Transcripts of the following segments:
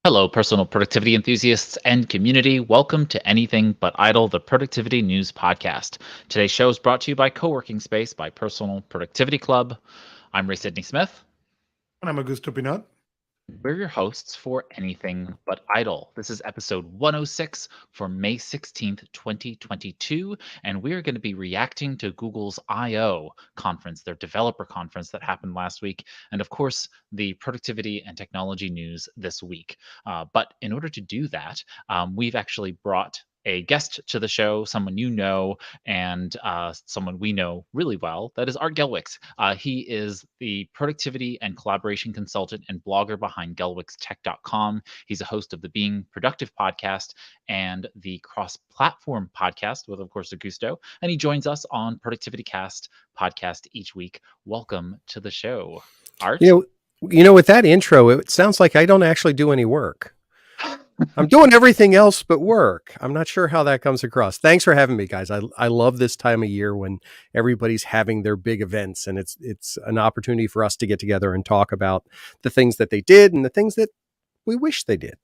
Hello, personal productivity enthusiasts and community. Welcome to Anything But Idle, the Productivity News Podcast. Today's show is brought to you by Co-working Space by Personal Productivity Club. I'm Ray Sidney-Smith. And I'm Augusto Pinaud. We're your hosts for Anything But Idle. This is episode 106 for May 16th, 2022, and we are going to be reacting to Google's I/O conference, their developer conference that happened last week, and of course, the productivity and technology news this week. But in order to do that, we've actually brought a guest to the show, someone you know, and someone we know really well. That is Art Gelwix. He is the productivity and collaboration consultant and blogger behind GelwixTech.com. He's a host of the Being Productive podcast and the Cross Platform podcast with, of course, Augusto. And he joins us on Productivity Cast podcast each week. Welcome to the show, Art. With that intro, it sounds like I don't actually do any work. I'm doing everything else but work. I'm not sure how that comes across. Thanks for having me, guys. I love this time of year when everybody's having their big events, and it's an opportunity for us to get together and talk about the things that they did and the things that we wish they did.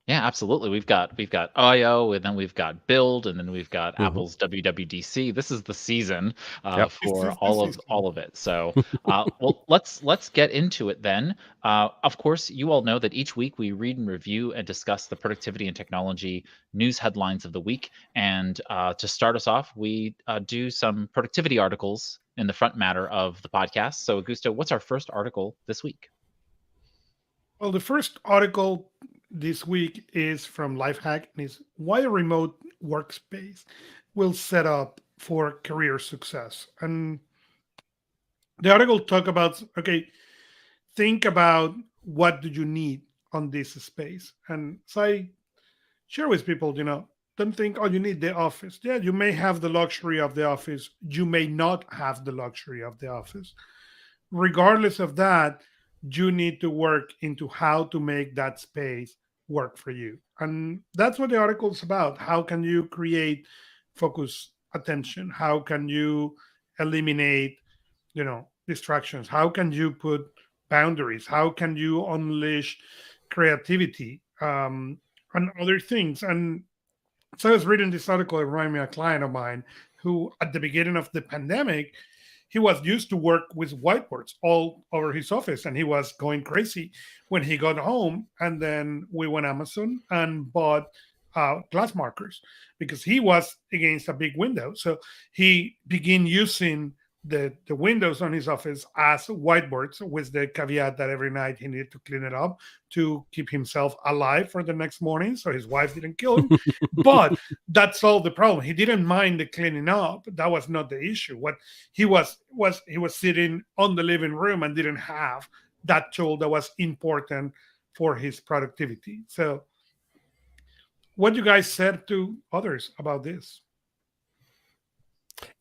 Yeah, absolutely. We've got I/O, and then we've got Build, and then we've got Apple's WWDC. This is the season for all of it. So, well, let's get into it then. Of course, you all know that each week we read and review and discuss the productivity and technology news headlines of the week. And to start us off, we do some productivity articles in the front matter of the podcast. So, Augusto, what's our first article this week? Well, the first article this week is from Lifehack, and is why a remote workspace will set up for career success. And the article talk about, think about what do you need on this space. And so I share with people, don't think, oh, you need the office. Yeah, you may have the luxury of the office. You may not have the luxury of the office. Regardless of that, you need to work into how to make that space work for you. And that's what the article is about. How can you create focus attention? How can you eliminate, distractions? How can you put boundaries? How can you unleash creativity and other things? And so I was reading this article. It reminded me of a client of mine who, at the beginning of the pandemic, he was used to work with whiteboards all over his office, and he was going crazy when he got home. And then we went Amazon and bought glass markers because he was against a big window. So he began using the windows on his office as whiteboards, with the caveat that every night he needed to clean it up to keep himself alive for the next morning so his wife didn't kill him. But that solved the problem. He didn't mind the cleaning up. That was not the issue. What he was he was sitting on the living room and didn't have that tool that was important for his productivity. So what you guys said to others about this?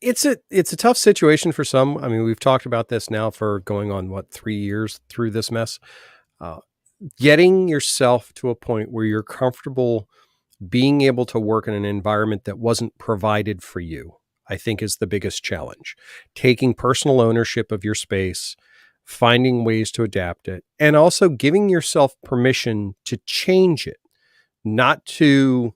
It's a tough situation for some. I mean, we've talked about this now for going on 3 years through this mess. Getting yourself to a point where you're comfortable being able to work in an environment that wasn't provided for you, I think, is the biggest challenge. Taking personal ownership of your space, finding ways to adapt it, and also giving yourself permission to change it, not to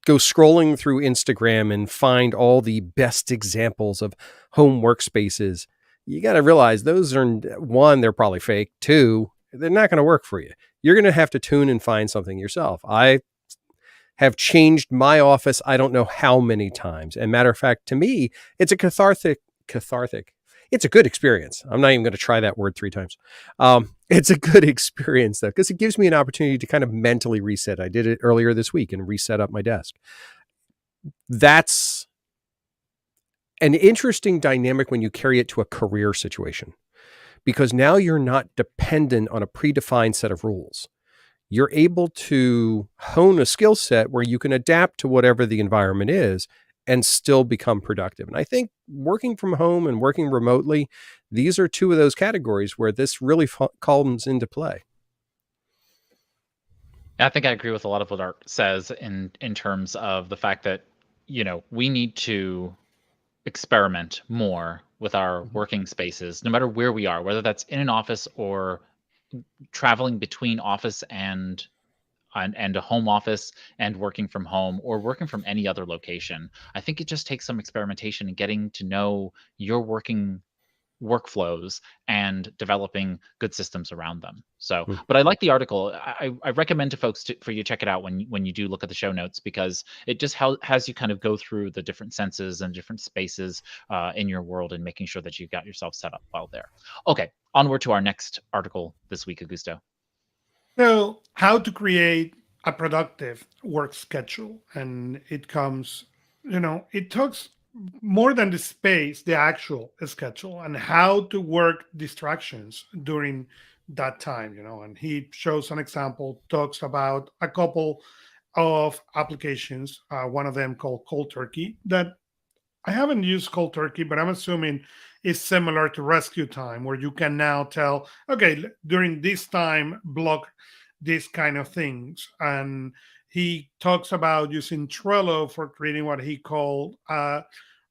go scrolling through Instagram and find all the best examples of home workspaces. You got to realize those are, one, they're probably fake. Two, they're not going to work for you. You're going to have to tune and find something yourself. I have changed my office I don't know how many times. And matter of fact, to me, it's a cathartic. It's a good experience. I'm not even going to try that word 3 times. It's a good experience, though, because it gives me an opportunity to kind of mentally reset. I did it earlier this week and reset up my desk. That's an interesting dynamic when you carry it to a career situation, because now you're not dependent on a predefined set of rules. You're able to hone a skill set where you can adapt to whatever the environment is and still become productive. And I think working from home and working remotely, these are 2 of those categories where this really comes into play. I think I agree with a lot of what Art says in terms of the fact that, we need to experiment more with our working spaces, no matter where we are, whether that's in an office or traveling between office and and a home office and working from home or working from any other location. I think it just takes some experimentation and getting to know your working workflows and developing good systems around them. So, Mm. but I like the article. I recommend to folks for you to check it out when you do look at the show notes, because it just has you kind of go through the different senses and different spaces in your world and making sure that you've got yourself set up well there. Okay, onward to our next article this week, Augusto. So, how to create a productive work schedule. And it comes, it talks more than the space, the actual schedule, and how to work distractions during that time. And he shows an example, talks about a couple of applications, one of them called Cold Turkey, that I haven't used Cold Turkey, but I'm assuming it's similar to Rescue Time, where you can now tell, okay, during this time, block these kind of things. And he talks about using Trello for creating what he called a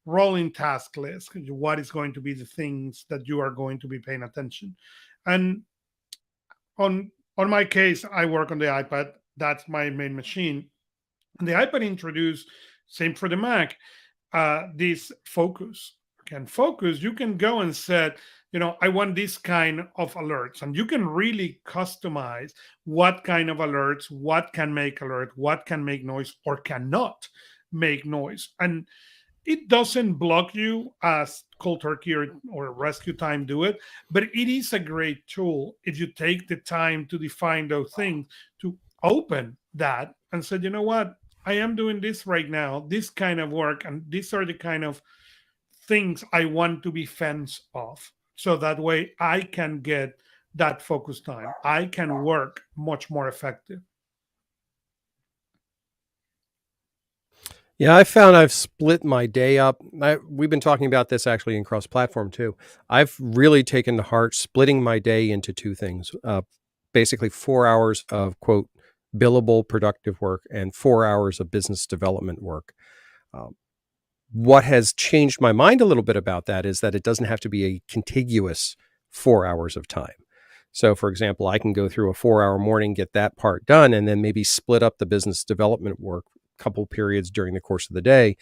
rolling task list. What is going to be the things that you are going to be paying attention? And on my case, I work on the iPad. That's my main machine. And the iPad introduced, same for the Mac, this focus. Can focus, you can go and set, I want this kind of alerts, and you can really customize what kind of alerts, what can make alert, what can make noise or cannot make noise. And it doesn't block you as Cold Turkey or Rescue Time do it, but it is a great tool if you take the time to define those things, to open that and say, you know what, I am doing this right now, this kind of work, and these are the kind of things I want to be fenced off. So that way I can get that focus time. I can work much more effective. Yeah, I found I've split my day up. We've been talking about this actually in cross-platform too. I've really taken to heart splitting my day into two things. Basically 4 hours of, quote, billable productive work and 4 hours of business development work. What has changed my mind a little bit about that is that it doesn't have to be a contiguous 4 hours of time. So, for example, I can go through a 4-hour morning, get that part done, and then maybe split up the business development work couple periods during the course of the day,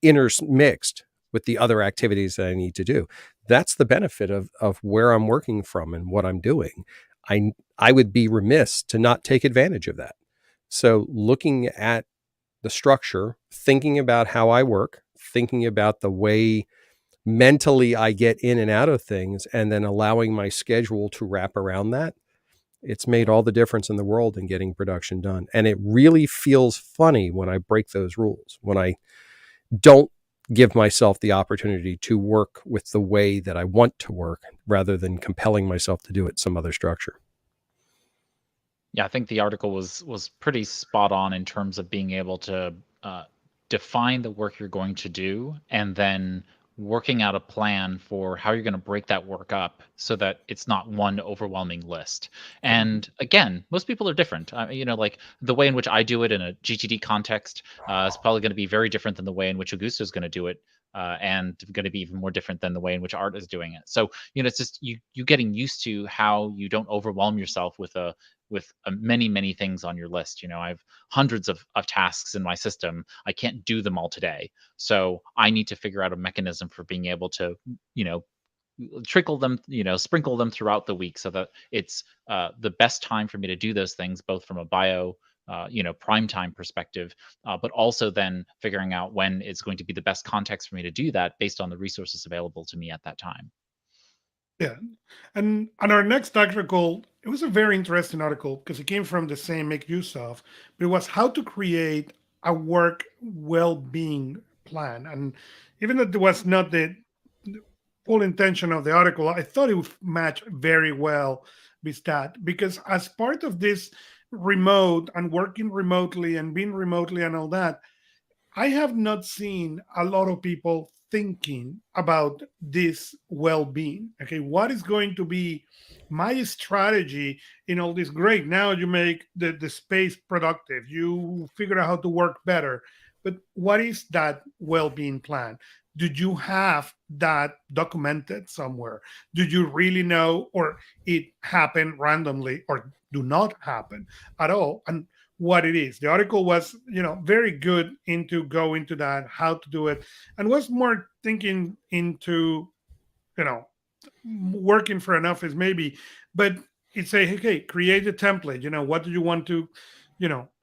intermixed with the other activities that I need to do. That's the benefit of where I'm working from and what I'm doing. I would be remiss to not take advantage of that. So looking at the structure, thinking about how I work, thinking about the way mentally I get in and out of things, and then allowing my schedule to wrap around that, it's made all the difference in the world in getting production done. And it really feels funny when I break those rules, when I don't give myself the opportunity to work with the way that I want to work rather than compelling myself to do it some other structure. Yeah, I think the article was pretty spot on in terms of being able to define the work you're going to do and then working out a plan for how you're going to break that work up so that it's not one overwhelming list. And again, most people are different. Like the way in which I do it in a GTD context is probably going to be very different than the way in which Augusto is going to do it. And going to be even more different than the way in which Art is doing it. So, it's just you getting used to how you don't overwhelm yourself with many things on your list. I have hundreds of tasks in my system. I can't do them all today. So I need to figure out a mechanism for being able to, trickle them, sprinkle them throughout the week so that it's the best time for me to do those things, both from a prime time perspective, but also then figuring out when it's going to be the best context for me to do that based on the resources available to me at that time. Yeah. And on our next article, it was a very interesting article because it came from the same Make Use Of, but it was how to create a work well-being plan. And even though it was not the full intention of the article, I thought it would match very well with that, because as part of this remote and working remotely and being remotely and all that, I have not seen a lot of people thinking about this well-being. Okay, what is going to be my strategy in all this? Great, now you make the space productive, you figure out how to work better, but what is that well-being plan? Did you have that documented somewhere? Did you really know, or it happened randomly, or do not happen at all? And what it is. The article was, very good into go into that, how to do it, and was more thinking into, you know, working for an office maybe, but it say, okay, create a template. What do you want to,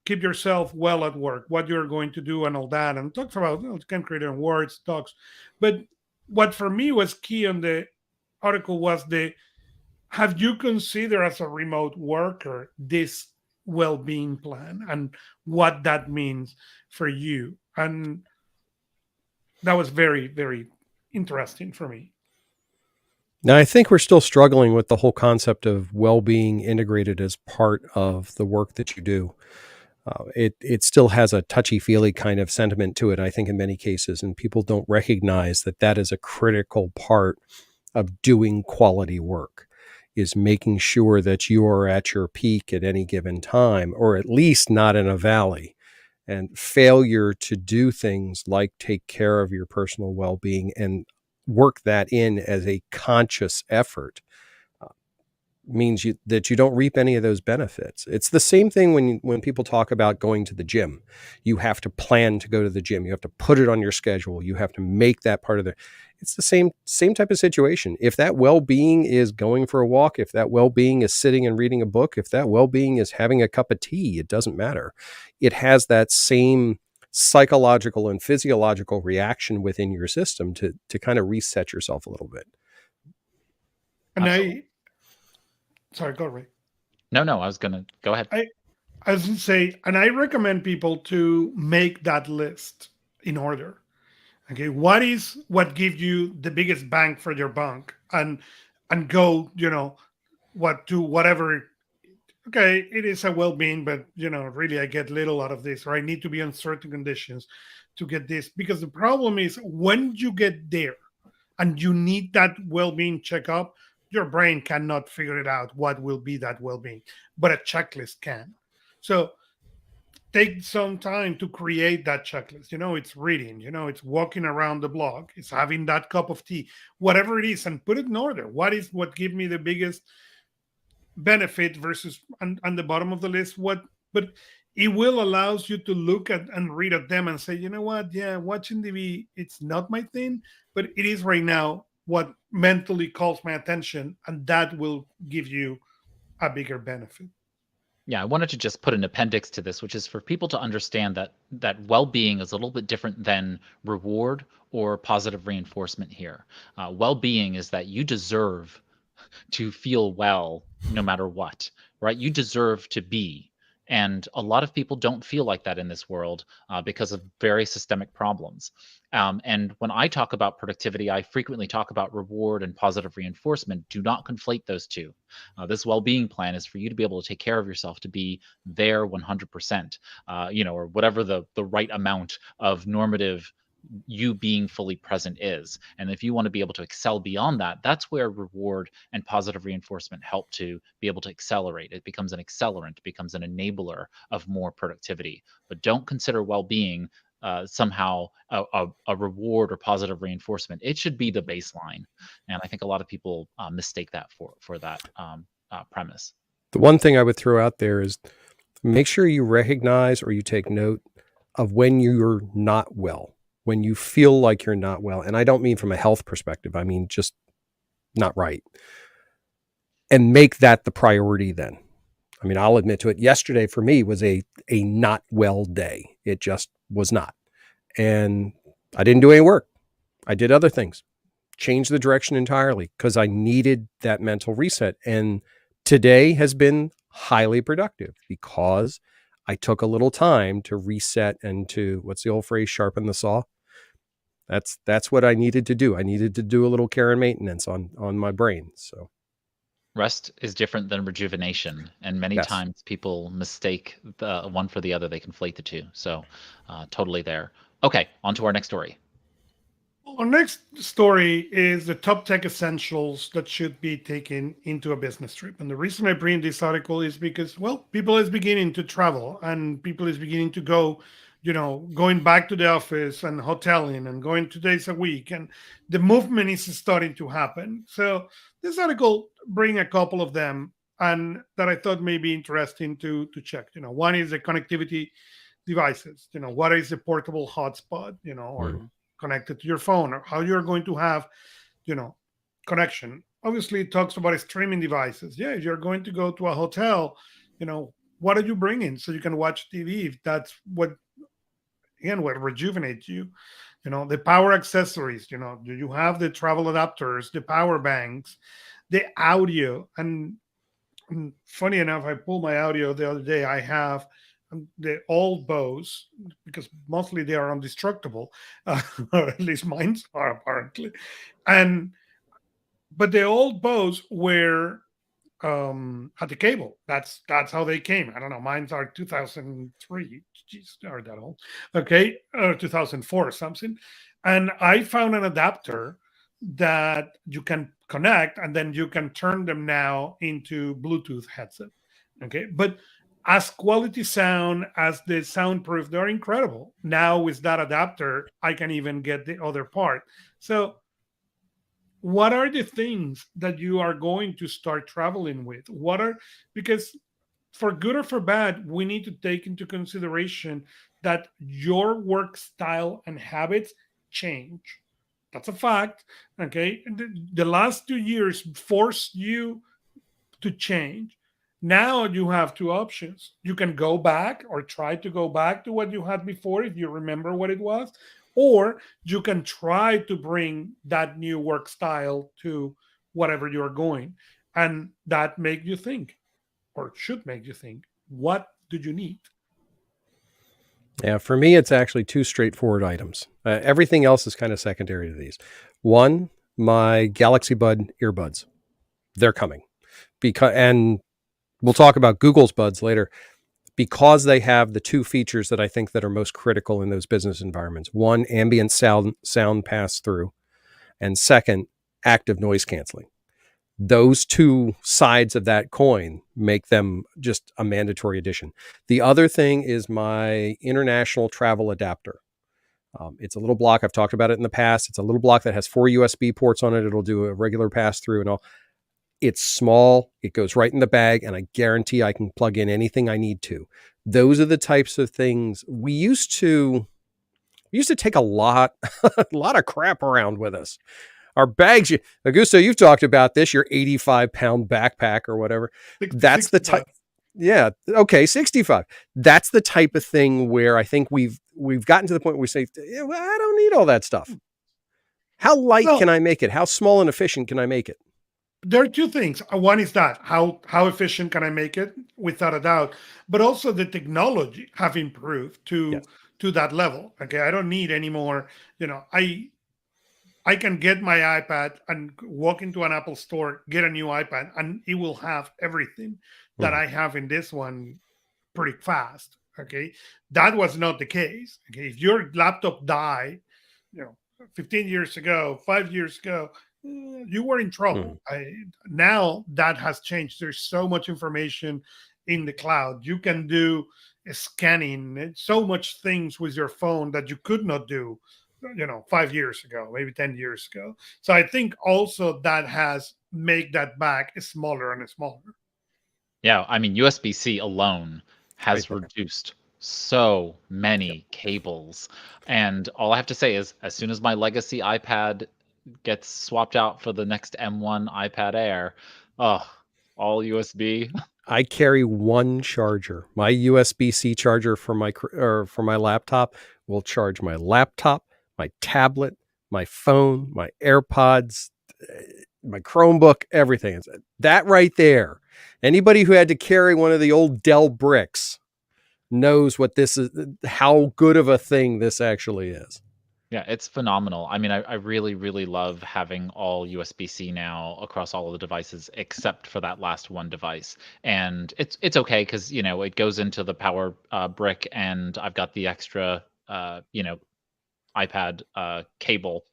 keep yourself well at work, what you're going to do, and all that, and talks about, you can create in words, talks. But what for me was key on the article was the have you considered as a remote worker this well-being plan and what that means for you, and that was very, very interesting for me. Now, I think we're still struggling with the whole concept of well-being integrated as part of the work that you do. It still has a touchy-feely kind of sentiment to it, I think, in many cases, and people don't recognize that that is a critical part of doing quality work, is making sure that you are at your peak at any given time, or at least not in a valley. And failure to do things like take care of your personal well-being and work that in as a conscious effort means that you don't reap any of those benefits. It's the same thing when people talk about going to the gym. You have to plan to go to the gym. You have to put it on your schedule. You have to make that part of it's the same type of situation. If that well-being is going for a walk, if that well-being is sitting and reading a book, if that well-being is having a cup of tea, it doesn't matter. It has that same psychological and physiological reaction within your system to kind of reset yourself a little bit. And sorry, go Ray. No, I was gonna go ahead. I was going to say, and I recommend people to make that list in order. Okay, what gives you the biggest bang for your buck, and go, whatever. Okay, it is a well-being, but really, I get little out of this, or I need to be on certain conditions to get this. Because the problem is when you get there, and you need that well-being checkup, your brain cannot figure it out what will be that well-being, but a checklist can. So take some time to create that checklist. It's reading, it's walking around the block, it's having that cup of tea, whatever it is, and put it in order. What give me the biggest benefit versus on the bottom of the list, but it will allows you to look at and read at them and say, you know what, yeah, watching TV, it's not my thing, but it is right now what mentally calls my attention, and that will give you a bigger benefit. Yeah, I wanted to just put an appendix to this, which is for people to understand that well-being is a little bit different than reward or positive reinforcement here. Well-being is that you deserve to feel well no matter what, right? You deserve to be. And a lot of people don't feel like that in this world because of very systemic problems. And when I talk about productivity, I frequently talk about reward and positive reinforcement. Do not conflate those two. This well-being plan is for you to be able to take care of yourself, to be there 100%, or whatever the right amount of normative you being fully present is. And if you want to be able to excel beyond that, that's where reward and positive reinforcement help to be able to accelerate. It becomes an accelerant, becomes an enabler of more productivity. But don't consider well-being somehow a reward or positive reinforcement. It should be the baseline. And I think a lot of people mistake that for that premise. The one thing I would throw out there is make sure you recognize or you take note of when you're not well, when you feel like you're not well. And I don't mean from a health perspective, I mean just not right. And make that the priority then. I mean, I'll admit to it. Yesterday for me was a not well day. It just was not. And I didn't do any work. I did other things. Changed the direction entirely because I needed that mental reset. And today has been highly productive because I took a little time to reset and to, what's the old phrase, sharpen the saw. That's what I needed to do. I needed to do a little care and maintenance on my brain. So rest is different than rejuvenation, and many times people mistake the one for the other. They conflate the two. So totally there. Okay, on to our next story. Our next story is the top tech essentials that should be taken into a business trip. And the reason I bring this article is because, well, people is beginning to travel and people is beginning to go, going back to the office and hoteling and going 2 days a week. And the movement is starting to happen. So this article bring a couple of them and that I thought may be interesting to check. One is the connectivity devices. What is the portable hotspot? Or Mhm. connected to your phone, or how you're going to have, you know, connection. Obviously, it talks about streaming devices. Yeah, if you're going to go to a hotel, what are you bringing so you can watch TV? If that's what rejuvenates you. The power accessories. Do you have the travel adapters, the power banks, the audio? And funny enough, I pulled my audio the other day. I have the old Bose, because mostly they are indestructible, or at least mine are apparently. And but the old Bose were at the cable. That's how they came. I don't know. Mine's are 2003. Jeez, they are that old. Okay, or 2004 or something. And I found an adapter that you can connect, and then you can turn them now into Bluetooth headset. Okay, but as quality sound as the soundproof, they're incredible. Now with that adapter, I can even get the other part. So what are the things that you are going to start traveling with? Because for good or for bad, we need to take into consideration that your work style and habits change. That's a fact. Okay. The last 2 years forced you to change. Now you have two options. You can go back or try to go back to what you had before if you remember what it was, or you can try to bring that new work style to whatever you're going. And that make you think, or should make you think, what do you need? Yeah, for me, it's actually two straightforward items. Everything else is kind of secondary to these. One, my Galaxy Bud earbuds. They're coming and we'll talk about Google's buds later, because they have the two features that I think that are most critical in those business environments. One, ambient sound pass through, and second, active noise canceling. Those two sides of that coin make them just a mandatory addition. The other thing is my international travel adapter. It's a little block. I've talked about it in the past. It's a little block that has 4 USB ports on it. It'll do a regular pass through and all. It's small. It goes right in the bag, and I guarantee I can plug in anything I need to. Those are the types of things we used to take a lot of crap around with us. Our bags, Augusto, you've talked about this, your 85-pound backpack or whatever. That's the type. Yeah. Okay. 65. That's the type of thing where I think we've gotten to the point where we say, yeah, well, I don't need all that stuff. How light Well, can I make it? How small and efficient can I make it? there are two things. One is that how efficient can I make it, without a doubt, but also the technology have improved Yes. to that level. Okay, I don't need any more. I can get my iPad and walk into an Apple store, get a new iPad, and it will have everything that Mhm. I have in this one pretty fast. Okay, that was not the case. Okay, if your laptop died, 15 years ago, 5 years ago, you were in trouble. Mhm. Now that has changed. There's so much information in the cloud. You can do scanning, so much things with your phone that you could not do 5 years ago, maybe 10 years ago. So I think also that has made that bag smaller and smaller. Yeah, I mean, USB-C alone Right has there. reduced so Yep. many cables. And all I have to say is, as soon as my legacy iPad gets swapped out for the next M1 iPad Air, oh, all USB. I carry one charger. My USB-C charger for my laptop will charge my laptop, my tablet, my phone, my AirPods, my Chromebook, everything. That right there. Anybody who had to carry one of the old Dell bricks knows what this is, how good of a thing this actually is. Yeah, it's phenomenal. I mean, I really, really love having all USB-C now across all of the devices except for that last one device. And it's okay because, it goes into the power brick, and I've got the extra, iPad cable.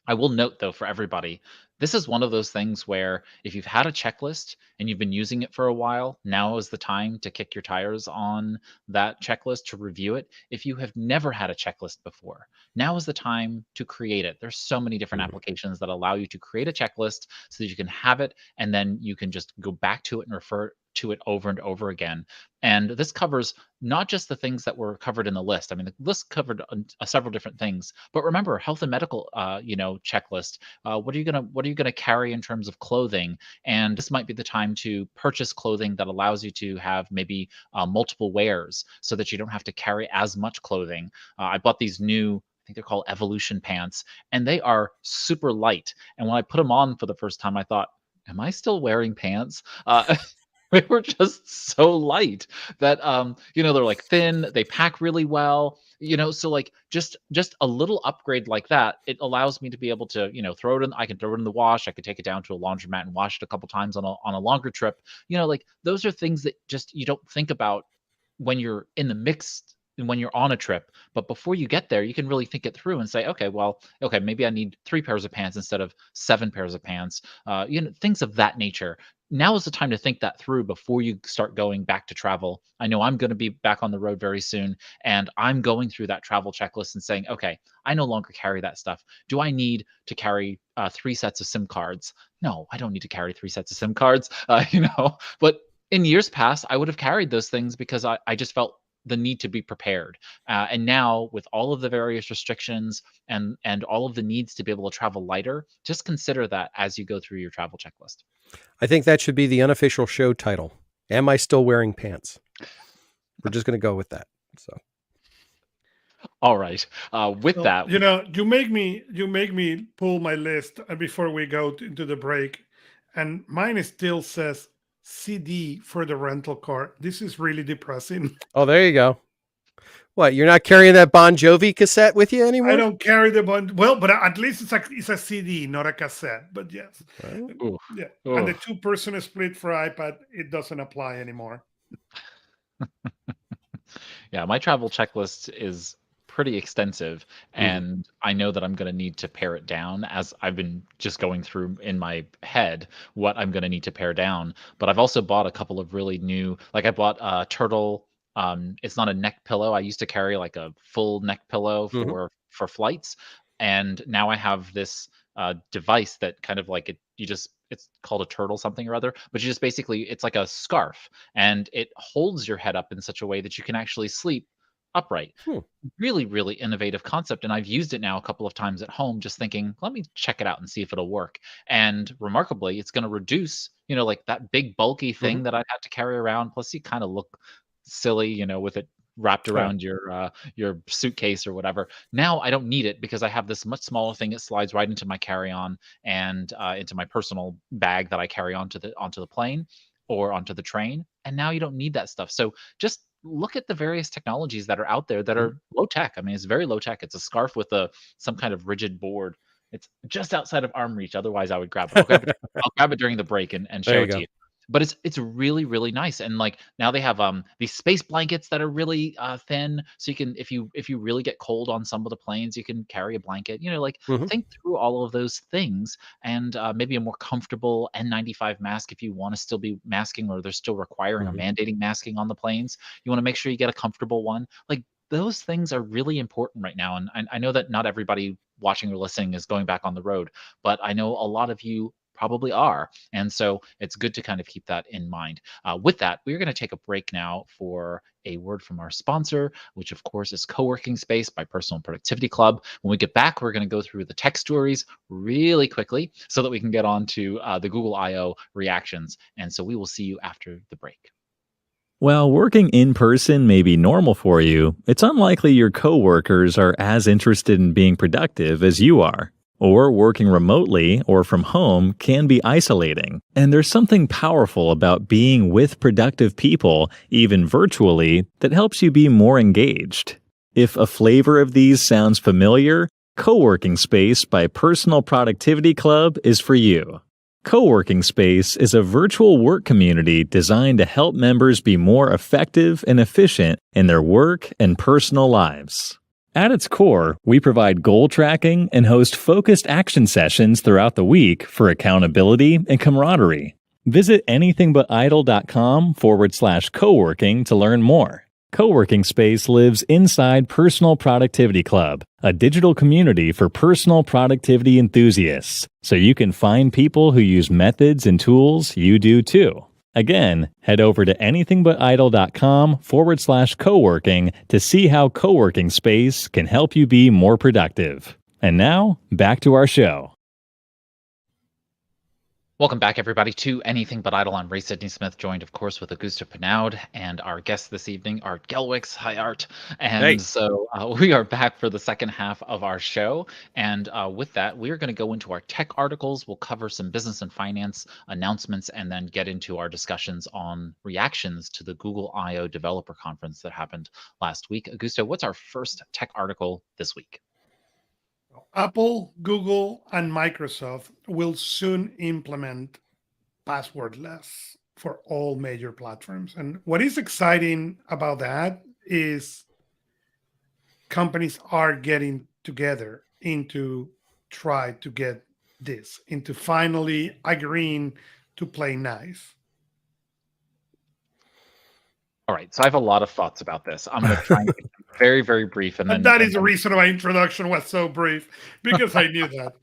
I will note, though, for everybody, this is one of those things where if you've had a checklist and you've been using it for a while, now is the time to kick your tires on that checklist, to review it. If you have never had a checklist before, now is the time to create it. There's so many different applications that allow you to create a checklist so that you can have it, and then you can just go back to it and refer to it over and over again. And this covers not just the things that were covered in the list. I mean, the list covered several different things, but remember, health and medical, checklist. What are you gonna carry in terms of clothing? And this might be the time to purchase clothing that allows you to have maybe multiple wears, so that you don't have to carry as much clothing. I bought these new, I think they're called Evolution pants, and they are super light. And when I put them on for the first time, I thought, am I still wearing pants? They were just so light that they're like thin, they pack really well, so like just a little upgrade like that, it allows me to be able to, throw it in. I can throw it in the wash, I could take it down to a laundromat and wash it a couple times on a longer trip. Like those are things that just you don't think about when you're in the mix and when you're on a trip. But before you get there, you can really think it through and say, okay, maybe I need 3 pairs of pants instead of 7 pairs of pants, things of that nature. Now is the time to think that through before you start going back to travel. I know I'm going to be back on the road very soon, and I'm going through that travel checklist and saying, okay, I no longer carry that stuff. Do I need to carry 3 sets of SIM cards? No, I don't need to carry 3 sets of SIM cards, but in years past, I would have carried those things because I just felt the need to be prepared. And now with all of the various restrictions and all of the needs to be able to travel lighter, just consider that as you go through your travel checklist. I think that should be the unofficial show title. Am I still wearing pants? We're just going to go with that. So, all right. That, you make me pull my list before we go into the break, and mine still says CD for the rental car. This is really depressing. Oh, there you go. What, you're not carrying that Bon Jovi cassette with you anymore? I don't carry the but at least it's a CD, not a cassette. But yes, yeah. And the 2-person split for iPad, it doesn't apply anymore. Yeah, my travel checklist is pretty extensive, and I know that I'm going to need to pare it down as I've been just going through in my head what I'm going to need to pare down. But I've also bought a couple of really new, like I bought a turtle. It's not a neck pillow. I used to carry like a full neck pillow for flights, and now I have this device that kind of like it's called a turtle something or other, but you just basically, it's like a scarf, and it holds your head up in such a way that you can actually sleep upright. Really, really innovative concept. And I've used it now a couple of times at home, just thinking, let me check it out and see if it'll work. And remarkably, it's going to reduce, like that big bulky thing that I'd have to carry around. Plus you kind of look silly, with it wrapped around your suitcase or whatever. Now I don't need it because I have this much smaller thing that slides right into my carry-on and into my personal bag that I carry onto the plane or onto the train. And now you don't need that stuff. So just look at the various technologies that are out there that are low tech. I mean, it's very low tech. It's a scarf with some kind of rigid board. It's just outside of arm reach. Otherwise, I would grab it. I'll grab it during the break and show it to you. But it's really, really nice. And like now they have these space blankets that are really thin, so you can, if you really get cold on some of the planes, you can carry a blanket. Think through all of those things, and maybe a more comfortable N95 mask if you want to still be masking, or they're still requiring or mandating masking on the planes. You want to make sure you get a comfortable one. Like those things are really important right now. And I know that not everybody watching or listening is going back on the road, but I know a lot of you probably are. And so it's good to kind of keep that in mind. With that, we're going to take a break now for a word from our sponsor, which of course is Co-working Space by Personal Productivity Club. When we get back, we're going to go through the tech stories really quickly so that we can get on to the Google I/O reactions. And so we will see you after the break. While working in person may be normal for you, it's unlikely your coworkers are as interested in being productive as you are. Or working remotely or from home can be isolating, and there's something powerful about being with productive people, even virtually, that helps you be more engaged. If a flavor of these sounds familiar, Co-working Space by Personal Productivity Club is for you. Co-working Space is a virtual work community designed to help members be more effective and efficient in their work and personal lives. At its core, we provide goal tracking and host focused action sessions throughout the week for accountability and camaraderie. Visit anythingbutidle.com/coworking to learn more. Coworking Space lives inside Personal Productivity Club, a digital community for personal productivity enthusiasts, so you can find people who use methods and tools you do too. Again, head over to anythingbutidle.com/coworking to see how Coworking Space can help you be more productive. And now, back to our show. Welcome back, everybody, to Anything But Idle. I'm Ray Sidney-Smith, joined, of course, with Augusto Pinaud, and our guest this evening, Art Gelwix. Hi, Art. And Hey. so we are back for the second half of our show. And with that, we're going to go into our tech articles. We'll cover some business and finance announcements, and then get into our discussions on reactions to the Google I/O Developer Conference that happened last week. Augusto, what's our first tech article this week? Apple, Google, and Microsoft will soon implement passwordless for all major platforms. And what is exciting about that is companies are getting together into try to get this, into finally agreeing to play nice. All right, so I have a lot of thoughts about this. I'm going to try and make them very, very brief. And that is the reason my introduction was so brief, because I knew that.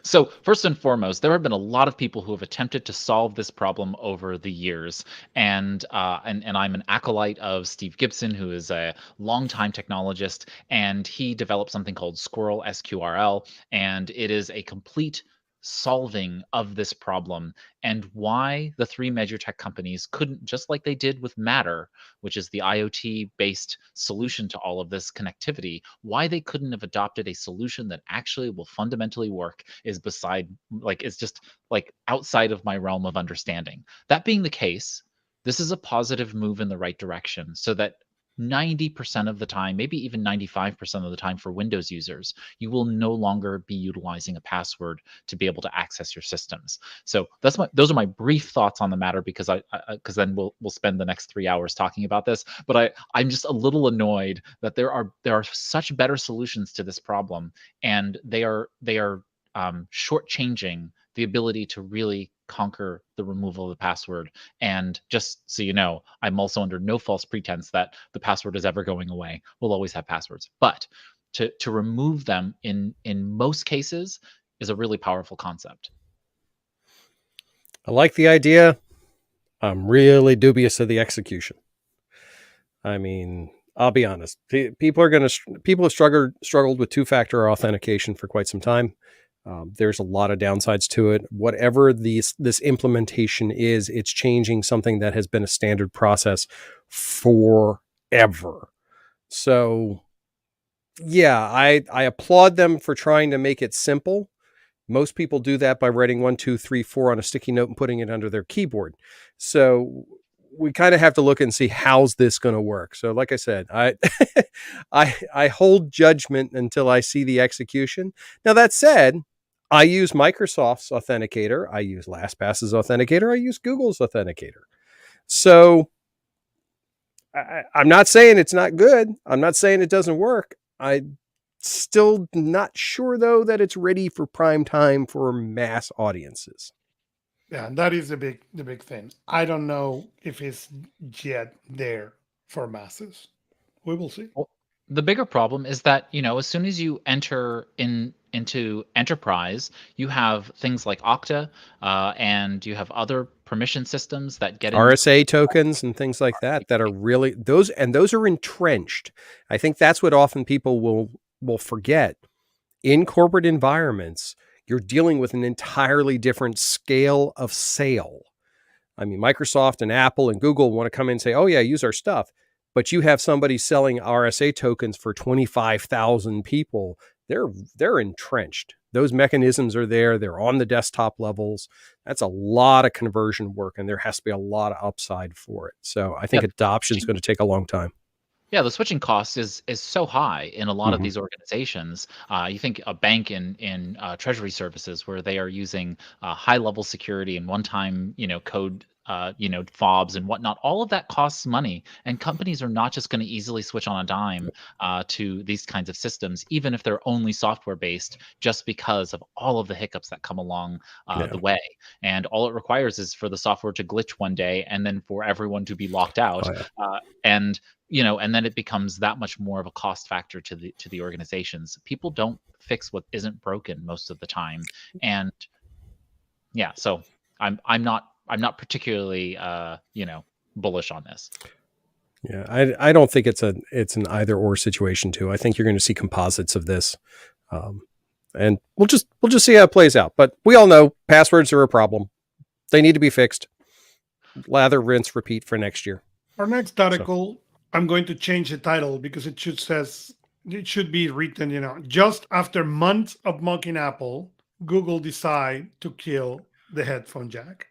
So first and foremost, there have been a lot of people who have attempted to solve this problem over the years, and I'm an acolyte of Steve Gibson, who is a longtime technologist, and he developed something called Squirrel SQRL, and it is a complete solving of this problem, and why the three major tech companies couldn't, just like they did with Matter, which is the IoT based solution to all of this connectivity, why they couldn't have adopted a solution that actually will fundamentally work is just outside of my realm of understanding. That being the case, this is a positive move in the right direction, so that 90% of the time, maybe even 95% of the time for Windows users, you will no longer be utilizing a password to be able to access your systems. So those are my brief thoughts on the matter, because because then we'll spend the next 3 hours talking about this. But I'm just a little annoyed that there are such better solutions to this problem, and they are shortchanging the ability to really conquer the removal of the password. And just so you know, I'm also under no false pretense that the password is ever going away. We'll always have passwords, but to remove them in most cases is a really powerful concept. I like the idea. I'm really dubious of the execution. I mean, I'll be honest. People have struggled with two-factor authentication for quite some time. There's a lot of downsides to it. Whatever this implementation is, it's changing something that has been a standard process forever. So, yeah, I applaud them for trying to make it simple. Most people do that by writing 1, 2, 3, 4 on a sticky note and putting it under their keyboard. So we kind of have to look and see how's this going to work. So like I said, I hold judgment until I see the execution. Now that said, I use Microsoft's authenticator. I use LastPass's authenticator. I use Google's authenticator. So I'm not saying it's not good. I'm not saying it doesn't work. I'm still not sure, though, that it's ready for prime time for mass audiences. Yeah, and that is the big thing. I don't know if it's yet there for masses. We will see. Well, the bigger problem is that, as soon as you enter into enterprise, you have things like Okta, and you have other permission systems that get RSA tokens and things like that are really those are entrenched. I think that's what often people will forget. In corporate environments, you're dealing with an entirely different scale of sale. I mean, Microsoft and Apple and Google want to come in and say, oh yeah, use our stuff. But you have somebody selling RSA tokens for 25,000 people. They're entrenched. Those mechanisms are there. They're on the desktop levels. That's a lot of conversion work, and there has to be a lot of upside for it. So I think adoption is going to take a long time. Yeah, the switching cost is so high in a lot of these organizations. You think a bank in treasury services, where they are using high level security and one time code fobs and whatnot. All of that costs money, and companies are not just going to easily switch on a dime to these kinds of systems, even if they're only software based, just because of all of the hiccups that come along the way. And all it requires is for the software to glitch one day, and then for everyone to be locked out, and then it becomes that much more of a cost factor to the organizations. People don't fix what isn't broken most of the time, and yeah, so I'm not particularly bullish on this. Yeah, I don't think it's an either or situation too. I think you're going to see composites of this, and we'll just see how it plays out. But we all know passwords are a problem; they need to be fixed. Lather, rinse, repeat for next year. Our next article, I'm going to change the title because it should be written, just after months of mocking Apple, Google decide to kill the headphone jack.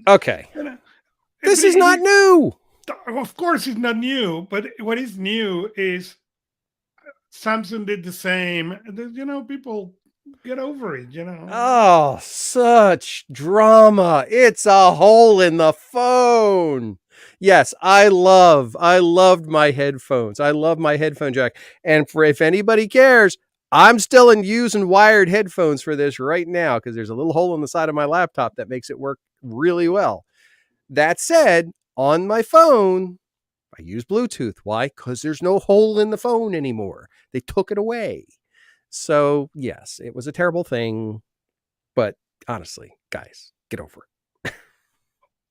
Okay, this is not new. Of course, it's not new, but what is new is Samsung did the same. People get over it. Oh, such drama! It's a hole in the phone. Yes, I loved my headphones. I love my headphone jack. And if anybody cares, I'm still using wired headphones for this right now because there's a little hole in the side of my laptop that makes it work really well. That said, on my phone, I use Bluetooth. Why? Because there's no hole in the phone anymore. They took it away. So, yes, it was a terrible thing. But honestly, guys, get over it.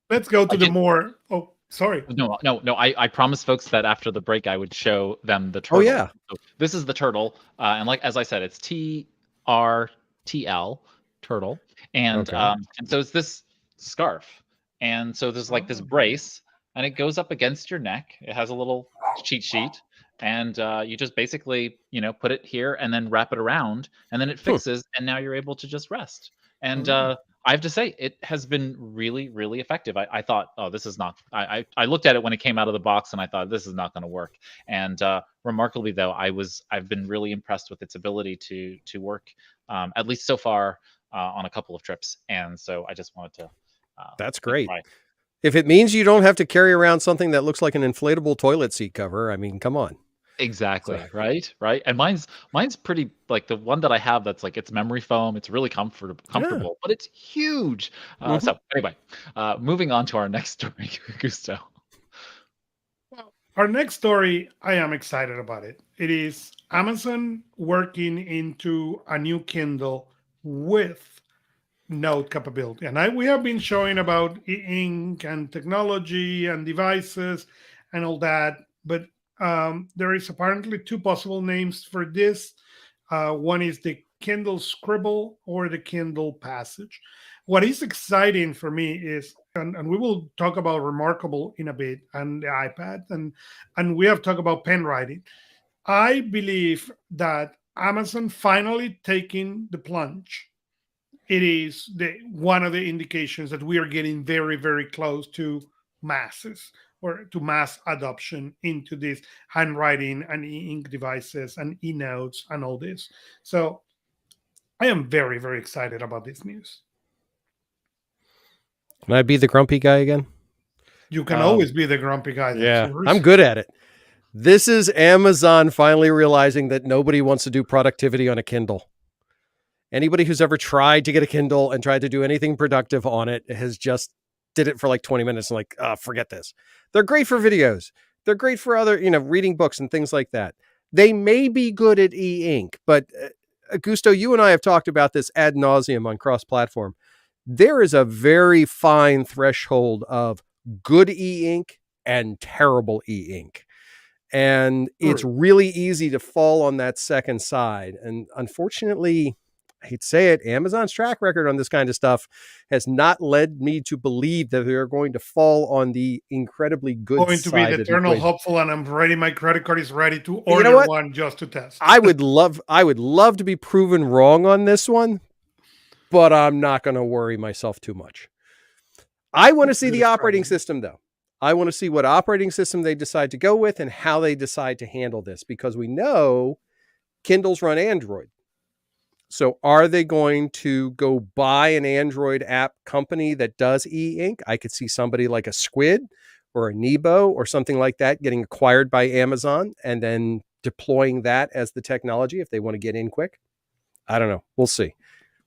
Let's go to the more... Oh, sorry. No. I promised folks that after the break, I would show them the turtle. Oh, yeah. So this is the turtle. And as I said, it's TRTL, turtle. And so it's this scarf. And so there's this brace, and it goes up against your neck. It has a little cheat sheet, and you just basically, put it here and then wrap it around, and then it fixes, and now you're able to just rest. And I have to say, it has been really, really effective. I thought, oh, this is not. I looked at it when it came out of the box, and I thought this is not going to work. And remarkably, though, I've been really impressed with its ability to work, at least so far, on a couple of trips. And so I just wanted to. That's great. If it means you don't have to carry around something that looks like an inflatable toilet seat cover, I mean, come on. Exactly. So. Right. And mine's pretty, the one that I have that's it's memory foam. It's really comfortable, but it's huge. So anyway, moving on to our next story, Augusto. Well, our next story, I am excited about it. It is Amazon working into a new Kindle with Note capability. And we have been showing about e-ink and technology and devices and all that, but there is apparently two possible names for this. One is the Kindle Scribble or the Kindle Passage. What is exciting for me is, and we will talk about Remarkable in a bit, and the iPad, and we have talked about pen writing. I believe that Amazon finally taking the plunge. It is one of the indications that we are getting very, very close to masses or to mass adoption into this handwriting and e-ink devices and e-notes and all this. So I am very, very excited about this news. Can I be the grumpy guy again? You can always be the grumpy guy. Yeah, I'm good at it. This is Amazon finally realizing that nobody wants to do productivity on a Kindle. Anybody who's ever tried to get a Kindle and tried to do anything productive on it has just did it for 20 minutes and forget this. They're great for videos. They're great for other, reading books and things like that. They may be good at e-ink, but Augusto, you and I have talked about this ad nauseum on cross-platform. There is a very fine threshold of good e-ink and terrible e-ink. And it's really easy to fall on that second side. And unfortunately, I hate to say it, Amazon's track record on this kind of stuff has not led me to believe that they're going to fall on the incredibly good side. Going to be the eternal hopeful, and I'm ready. My credit card is ready to order one just to test. I would love to be proven wrong on this one, but I'm not going to worry myself too much. I want to see the operating system, though. I want to see what operating system they decide to go with and how they decide to handle this, because we know Kindles run Android. So are they going to go buy an Android app company that does e-ink? I could see somebody like a Squid or a Nebo or something like that getting acquired by Amazon and then deploying that as the technology if they want to get in quick. I don't know. We'll see.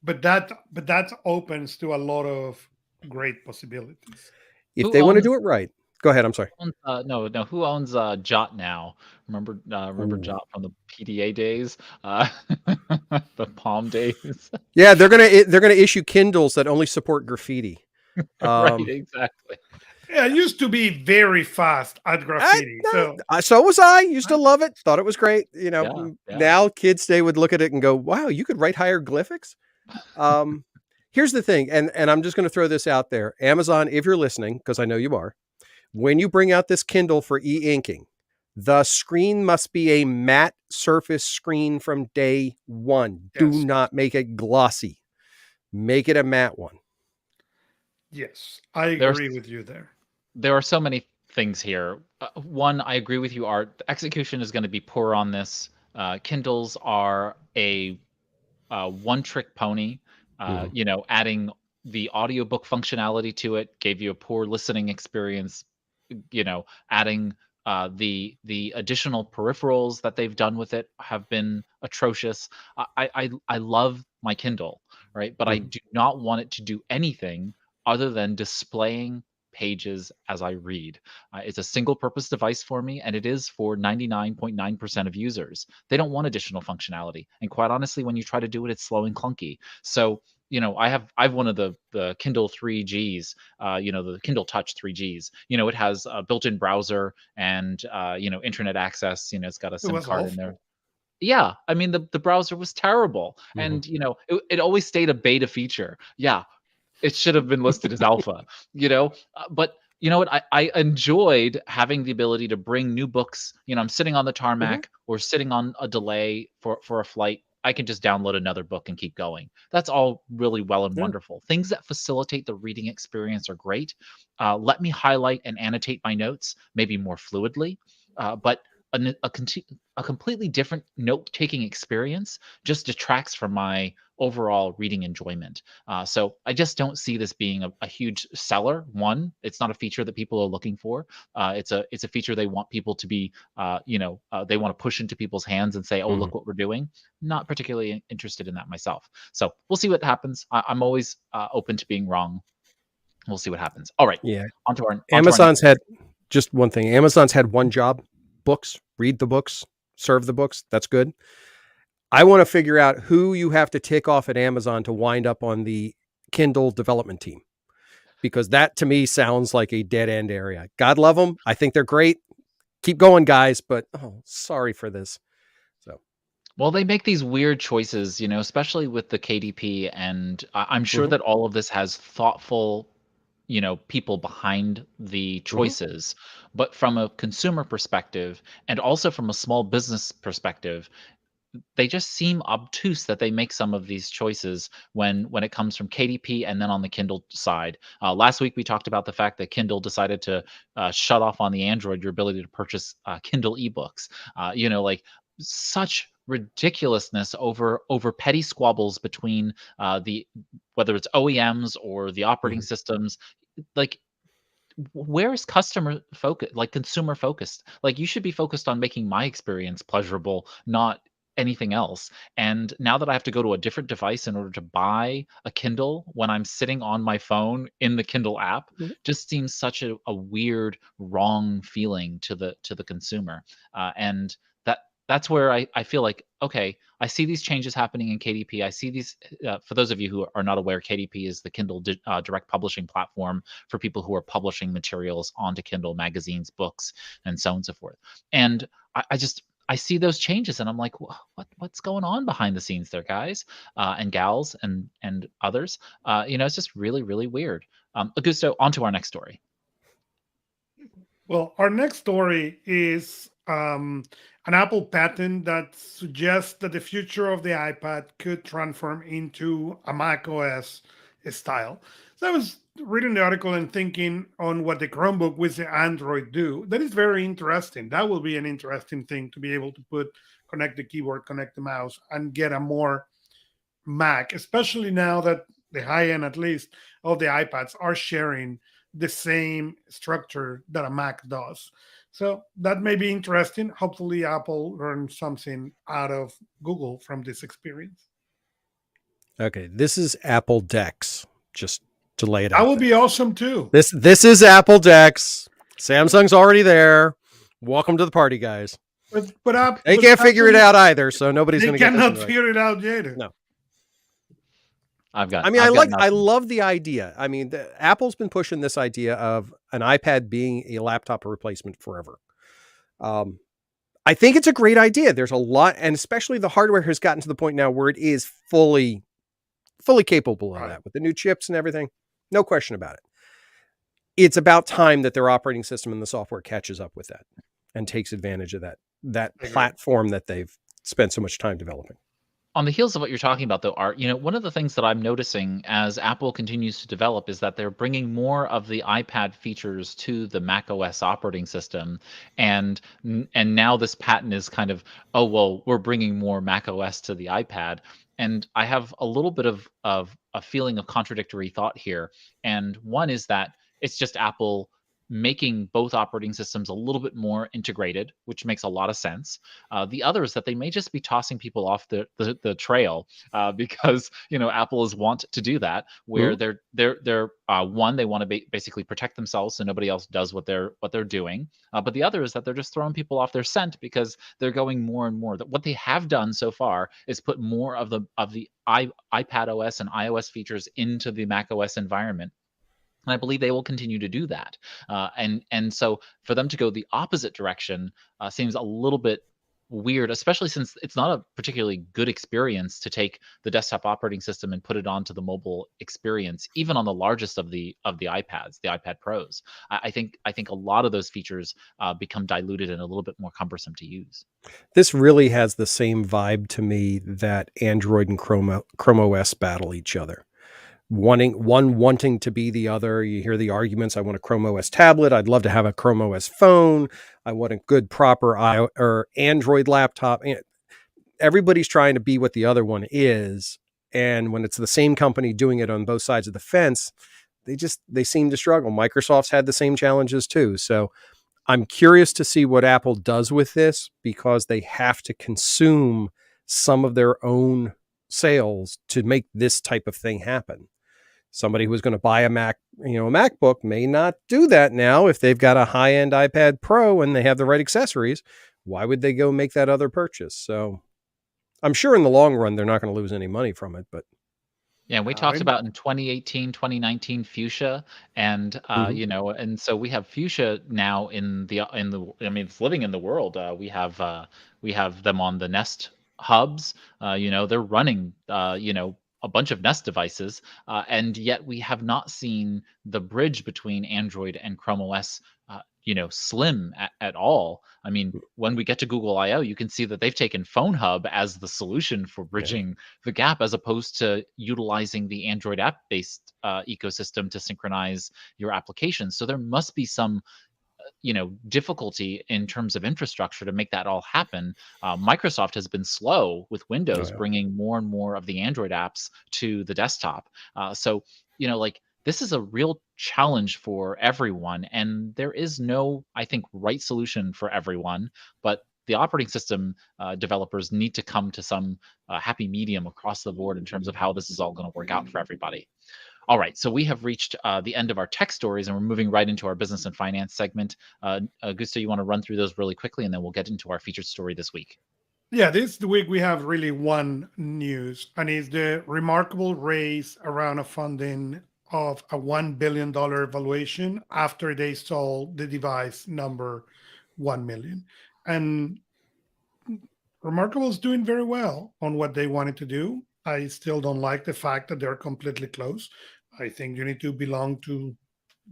But that opens to a lot of great possibilities. If Who they want to owns do it right. Go ahead. I'm sorry. no, who owns Jot now? Remember Ooh. Jot from the PDA days? The Palm days. Yeah, they're gonna issue Kindles that only support graffiti. Right, Um, exactly. Yeah, I used to be very fast at graffiti. So so was I. Used to love it. Thought it was great. Yeah, yeah. Now kids today would look at it and go, "Wow, you could write hieroglyphics." Um, Here's the thing, and I'm just going to throw this out there. Amazon, if you're listening, because I know you are, when you bring out this Kindle for e-inking, the screen must be a matte surface screen from day one. Do yes, not make it glossy. Make it a matte one. yes, I There's agree with you there. there are so many things here. One, I agree with you, Art. The execution is going to be poor on this. Kindles are a one-trick pony. Mhm. Adding the audiobook functionality to it gave you a poor listening experience. Adding the additional peripherals that they've done with it have been atrocious. I love my Kindle, right? But I Mhm. do not want it to do anything other than displaying pages as I read. It's a single purpose device for me, and it is for 99.9% of users. They don't want additional functionality. And quite honestly, when you try to do it, it's slow and clunky. So, I've one of the Kindle 3Gs, the Kindle Touch 3Gs. It has a built-in browser and internet access. It's got a It SIM was card in there. awful. Yeah, I mean the browser was terrible, Mhm. and it always stayed a beta feature. Yeah, it should have been listed as alpha, but you know what? I enjoyed having the ability to bring new books. I'm sitting on the Mhm. tarmac or sitting on a delay for a flight. I can just download another book and keep going. That's all really well and Yeah. wonderful. Things that facilitate the reading experience are great. Let me highlight and annotate my notes maybe more fluidly, but a completely different note-taking experience just detracts from my overall reading enjoyment. So I just don't see this being a huge seller. One, it's not a feature that people are looking for. It's a feature they want people to be, they want to push into people's hands and say, "Oh, Mhm. look what we're doing." Not particularly interested in that myself. So we'll see what happens. I'm always open to being wrong. We'll see what happens. All right, Yeah. onto our next. Amazon's had just one thing. Amazon's had one job: books. Read the books. Serve the books. That's good. I want to figure out who you have to tick off at Amazon to wind up on the Kindle development team, because that to me sounds like a dead end area. God love them. I think they're great. Keep going, guys. But sorry for this. So, Well, they make these weird choices, especially with the KDP, and I'm sure mhm, that all of this has thoughtful, people behind the mhm, choices. But from a consumer perspective and also from a small business perspective, they just seem obtuse that they make some of these choices when it comes from KDP and then on the Kindle side. Last week we talked about the fact that Kindle decided to shut off on the Android your ability to purchase Kindle ebooks. Like such ridiculousness over petty squabbles between the whether it's OEMs or the operating mhm. systems. Like where is customer focus, like consumer focused? Like you should be focused on making my experience pleasurable, not anything else. And now that I have to go to a different device in order to buy a Kindle when I'm sitting on my phone in the Kindle app, Mhm. just seems such a weird, wrong feeling to the consumer. And that's where I feel like, okay, I see these changes happening in KDP. I see these. For those of you who are not aware, KDP is the Kindle direct publishing platform for people who are publishing materials onto Kindle magazines, books, and so on and so forth. And I see those changes, and I'm like, what's going on behind the scenes there, guys and gals and others? It's just really really weird. Augusto, on to our next story. Well, our next story is an Apple patent that suggests that the future of the iPad could transform into a Mac OS style. So I was reading the article and thinking on what the Chromebook with the Android do. That is very interesting. That will be an interesting thing to be able to connect the keyboard, connect the mouse, and get a more Mac, especially now that the high end, at least, of the iPads are sharing the same structure that a Mac does. So that may be interesting. Hopefully, Apple learned something out of Google from this experience. Okay, this is Apple Dex. Just to lay it That out. would be awesome too. This is Apple Dex. Samsung's already there. Welcome to the party, guys. But They can't figure it out either, so nobody's going They to get this. cannot figure it out yet. No. I I love the idea. I mean, Apple's been pushing this idea of an iPad being a laptop replacement forever. I think it's a great idea. There's a lot, and especially the hardware has gotten to the point now where it is fully capable of that with the new chips and everything. No question about it. It's about time that their operating system and the software catches up with that and takes advantage of that platform that they've spent so much time developing. On the heels of what you're talking about, though, Art, one of the things that I'm noticing as Apple continues to develop is that they're bringing more of the iPad features to the macOS operating system, and now this patent is kind of, oh well, we're bringing more macOS to the iPad, and I have a little bit of a feeling of contradictory thought here, and one is that it's just Apple making both operating systems a little bit more integrated, which makes a lot of sense. The other is that they may just be tossing people off the trail because Apple is wont to do that, where they're one, they want to basically protect themselves so nobody else does what they're doing. But the other is that they're just throwing people off their scent because they're going more and more. That what they have done so far is put more of the iPadOS and iOS features into the macOS environment. And I believe they will continue to do that. And so for them to go the opposite direction seems a little bit weird, especially since it's not a particularly good experience to take the desktop operating system and put it onto the mobile experience, even on the largest of the iPads, the iPad Pros. I think a lot of those features become diluted and a little bit more cumbersome to use. This really has the same vibe to me that Android and Chrome OS battle each other. Wanting to be the other. You hear the arguments. I want a Chrome OS tablet. I'd love to have a Chrome OS phone. I want a good, proper or Android laptop. Everybody's trying to be what the other one is. And when it's the same company doing it on both sides of the fence, they seem to struggle. Microsoft's had the same challenges too. So I'm curious to see what Apple does with this, because they have to consume some of their own sales to make this type of thing happen. Somebody who's going to buy a Mac, a MacBook may not do that now if they've got a high-end iPad Pro and they have the right accessories. Why would they go make that other purchase? So I'm sure in the long run, they're not going to lose any money from it, but yeah, we talked about in 2018, 2019 Fuchsia, and and so we have Fuchsia now in the it's living in the world. We have them on the Nest hubs. They're running a bunch of Nest devices, and yet we have not seen the bridge between Android and Chrome OS slim at all. I mean, when we get to Google I/O, you can see that they've taken Phone Hub as the solution for bridging the gap, as opposed to utilizing the Android app-based ecosystem to synchronize your applications. So there must be some difficulty in terms of infrastructure to make that all happen. Microsoft has been slow with Windows bringing more and more of the Android apps to the desktop. So this is a real challenge for everyone, and there is no, I think, right solution for everyone, but the operating system developers need to come to some happy medium across the board in terms of how this is all going to work out for everybody. All right, so we have reached the end of our tech stories, and we're moving right into our business and finance segment. Augusto, you want to run through those really quickly, and then we'll get into our featured story this week. Yeah, this week we have really one news, and it's the remarkable raise around a funding of a $1 billion valuation after they sold the device number 1 million. And Remarkable is doing very well on what they wanted to do. I still don't like the fact that they're completely closed. I think you need to belong to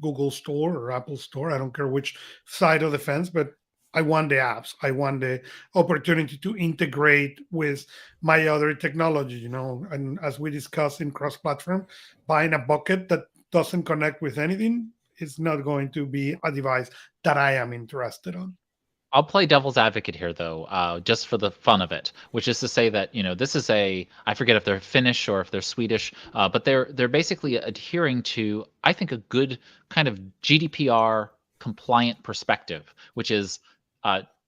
Google Store or Apple Store. I don't care which side of the fence, but I want the apps. I want the opportunity to integrate with my other technology, and as we discussed in cross-platform, buying a bucket that doesn't connect with anything is not going to be a device that I am interested on. I'll play devil's advocate here, though, just for the fun of it, which is to say that this is I forget if they're Finnish or if they're Swedish, but they're basically adhering to, I think, a good kind of GDPR compliant perspective, which is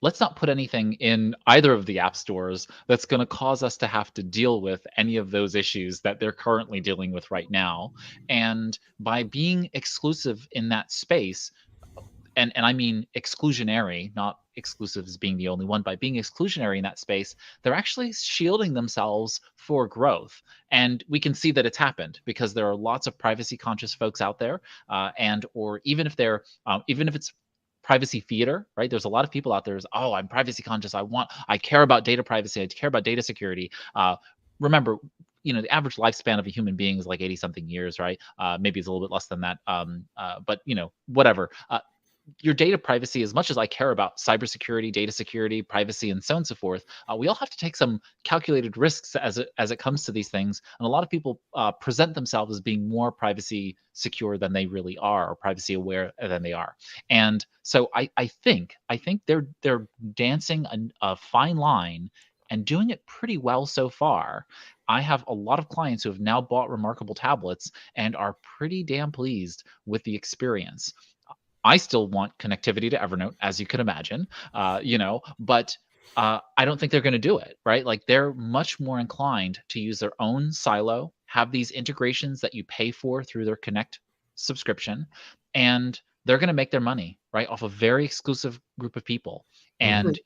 let's not put anything in either of the app stores that's going to cause us to have to deal with any of those issues that they're currently dealing with right now. And by being exclusive in that space, and I mean exclusionary, not exclusive as being the only one. By being exclusionary in that space, they're actually shielding themselves for growth. And we can see that it's happened because there are lots of privacy conscious folks out there, and or even if they're even if it's privacy theater, right? There's a lot of people out there who's, oh, I'm privacy conscious. I care about data privacy. I care about data security. Remember, the average lifespan of a human being is like 80 something years, right? Maybe it's a little bit less than that. But whatever. Your data privacy, as much as I care about cybersecurity, data security, privacy, and so on and so forth, we all have to take some calculated risks as it comes to these things. And a lot of people present themselves as being more privacy secure than they really are, or privacy aware than they are. And so I think they're dancing a fine line and doing it pretty well so far. I have a lot of clients who have now bought Remarkable tablets and are pretty damn pleased with the experience. I still want connectivity to Evernote, as you can imagine, but I don't think they're going to do it, right? Like, they're much more inclined to use their own silo, have these integrations that you pay for through their Connect subscription, and they're going to make their money, right, off a very exclusive group of people. And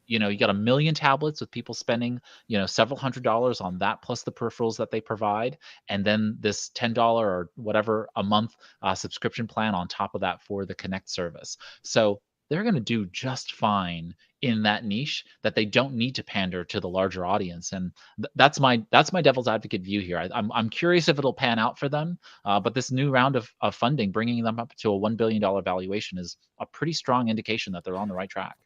you got 1 million tablets with people spending, several $100s on that, plus the peripherals that they provide, and then this $10 or whatever a month subscription plan on top of that for the Connect service. So they're going to do just fine in that niche that they don't need to pander to the larger audience. And that's my devil's advocate view here. I'm curious if it'll pan out for them, but this new round of funding, bringing them up to a $1 billion valuation, is a pretty strong indication that they're on the right track.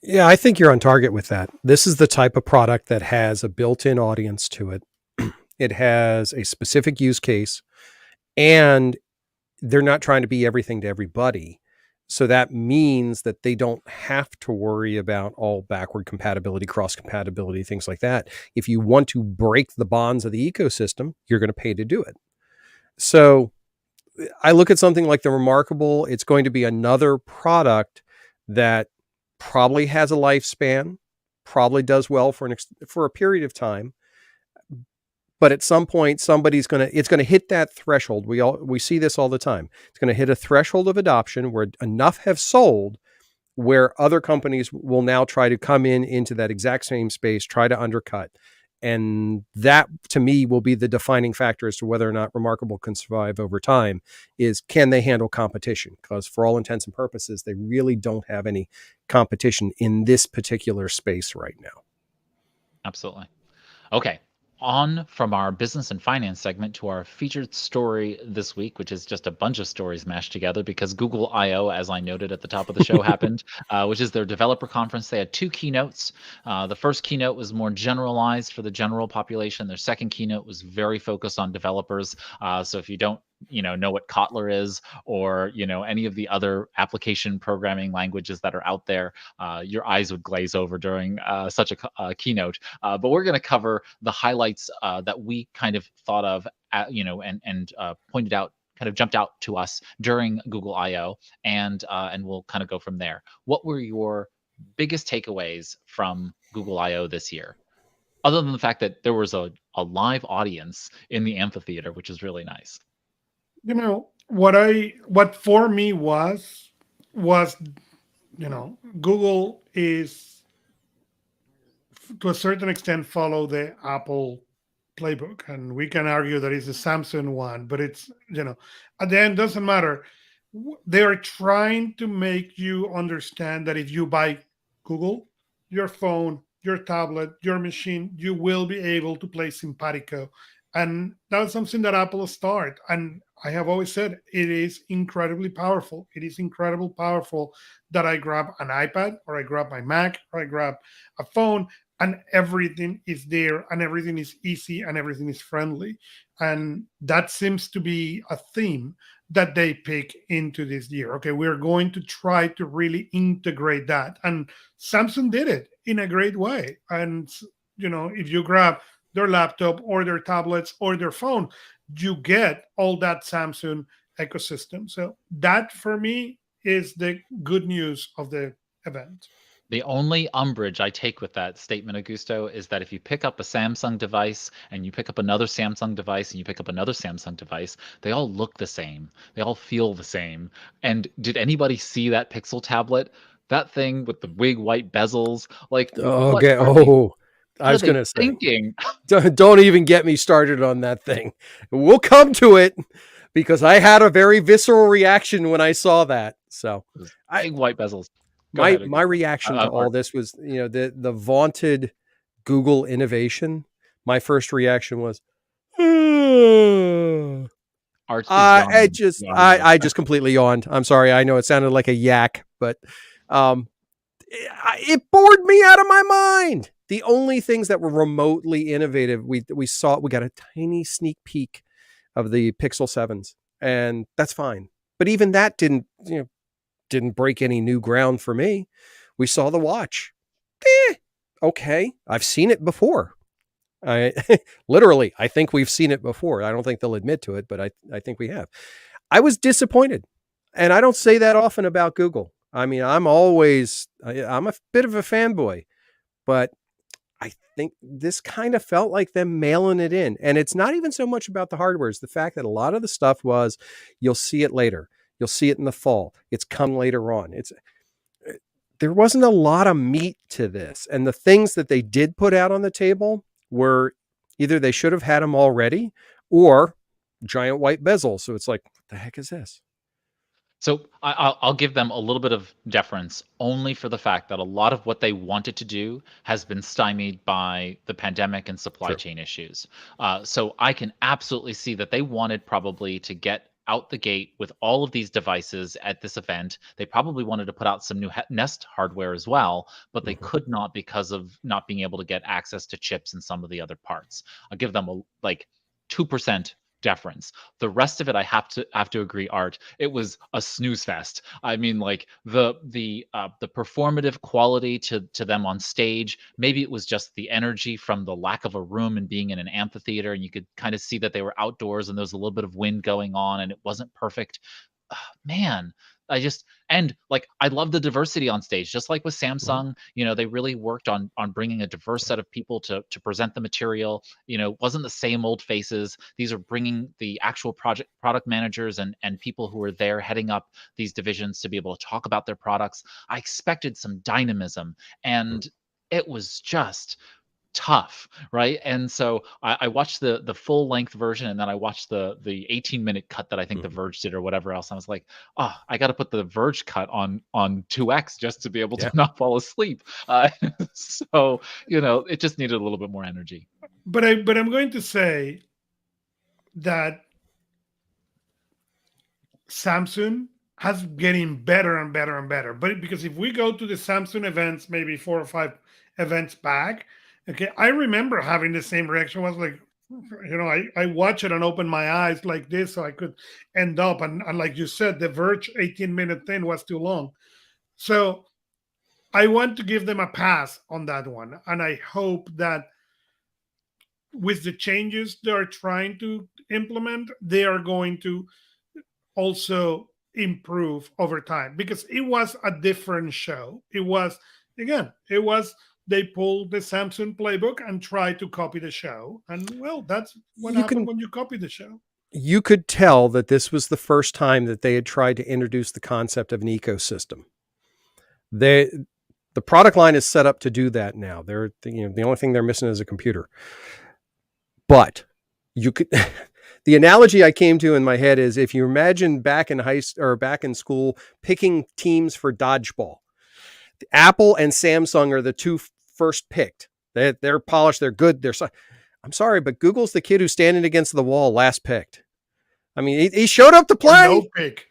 Yeah, I think you're on target with that. This is the type of product that has a built-in audience to it. It has a specific use case, and they're not trying to be everything to everybody. So that means that they don't have to worry about all backward compatibility, cross compatibility, things like that. If you want to break the bonds of the ecosystem, you're going to pay to do it. So I look at something like the Remarkable. It's going to be another product that probably has a lifespan, probably does well for a period of time. But at some point, it's going to hit that threshold. We see this all the time. It's going to hit a threshold of adoption where enough have sold, where other companies will now try to come into that exact same space, try to undercut. And that, to me, will be the defining factor as to whether or not Remarkable can survive over time, is can they handle competition? Because for all intents and purposes, they really don't have any competition in this particular space right now. Absolutely. Okay. On from our business and finance segment to our featured story this week, which is just a bunch of stories mashed together because Google I/O, as I noted at the top of the show, happened, which is their developer conference. They had 2 keynotes. The first keynote was more generalized for the general population. Their second keynote was very focused on developers. So if you don't know what Kotlin is, or any of the other application programming languages that are out there, your eyes would glaze over during such a keynote. But we're going to cover the highlights that we kind of thought of, and pointed out, kind of jumped out to us during Google I/O, and we'll kind of go from there. What were your biggest takeaways from Google I/O this year, other than the fact that there was a live audience in the amphitheater, which is really nice? What for me was Google is, to a certain extent, follow the Apple playbook, and we can argue that it's a Samsung one, but it's at the end, doesn't matter. They are trying to make you understand that if you buy Google, your phone, your tablet, your machine, you will be able to play Simpatico. And that's something that Apple started. And I have always said it is incredibly powerful. It is incredibly powerful that I grab an iPad, or I grab my Mac, or I grab a phone, and everything is there, and everything is easy, and everything is friendly. And that seems to be a theme that they pick into this year. Okay, we're going to try to really integrate that. And Samsung did it in a great way. And, if you grab their laptop or their tablets or their phone, you get all that Samsung ecosystem. So that for me is the good news of the event. The only umbrage I take with that statement, Augusto, is that if you pick up a Samsung device and you pick up another Samsung device and you pick up another Samsung device, they all look the same. They all feel the same. And did anybody see that Pixel tablet? That thing with the big white bezels? Like, what Okay. are they, I what are was they going to say, thinking? don't even get me started on that thing. We'll come to it because I had a very visceral reaction when I saw that. So Those I, big white bezels. Go my ahead, my Augusto. reaction to all Art. this was, the vaunted Google innovation. My first reaction was, Art is yawning. I just completely yawned. I'm sorry. I know it sounded like a yak, but it bored me out of my mind. The only things that were remotely innovative, we got a tiny sneak peek of the Pixel 7s, and that's fine. But even that didn't break any new ground for me. We saw the watch. Okay, I've seen it before. I literally, I think we've seen it before. I don't think they'll admit to it, but I think we have. I was disappointed, and I don't say that often about Google. I mean, I'm a bit of a fanboy, but I think this kind of felt like them mailing it in. And it's not even so much about the hardware. It's the fact that a lot of the stuff was, you'll see it later. You'll see it in the fall. It's come later on. There wasn't a lot of meat to this. And the things that they did put out on the table were either they should have had them already or giant white bezels. So it's like, what the heck is this? So I'll give them a little bit of deference only for the fact that a lot of what they wanted to do has been stymied by the pandemic and supply True. chain issues. So I can absolutely see that they wanted probably to get out the gate with all of these devices at this event. They probably wanted to put out some new Nest hardware as well, but they could not because of not being able to get access to chips and some of the other parts. I'll give them like 2% deference. The rest of it, I have to agree, Art. It was a snooze fest. I mean, like the performative quality to them on stage. Maybe it was just the energy from the lack of a room and being in an amphitheater, and you could kind of see that they were outdoors and there was a little bit of wind going on, and it wasn't perfect. Man, and like I love the diversity on stage, just like with Samsung. They really worked on bringing a diverse set of people to present the material. Wasn't the same old faces. These are bringing the actual product managers and people who are there heading up these divisions to be able to talk about their products. I expected some dynamism, and it was just tough, right? And so I watched the full length version, and then I watched the 18-minute cut that I think The Verge did or whatever else. I was like, oh, I got to put the Verge cut on 2x just to be able to not fall asleep. So it just needed a little bit more energy. But I'm going to say that Samsung has getting better and better and better. But because if we go to the Samsung events, maybe 4 or 5 events back, okay, I remember having the same reaction. I was like, I watch it and open my eyes like this so I could end up. And like you said, the Verge 18-minute thing was too long. So I want to give them a pass on that one. And I hope that with the changes they're trying to implement, they are going to also improve over time, because it was a different show. It was they pulled the Samsung playbook and tried to copy the show, and well, that's what happened when you copy the show. You could tell that this was the first time that they had tried to introduce the concept of an ecosystem. The product line is set up to do that now. They're the only thing they're missing is a computer. But you could the analogy I came to in my head is, if you imagine back in school picking teams for dodgeball, Apple and Samsung are the two first picked. They're polished. They're good. I'm sorry, but Google's the kid who's standing against the wall last picked. I mean, he showed up to play. No pick.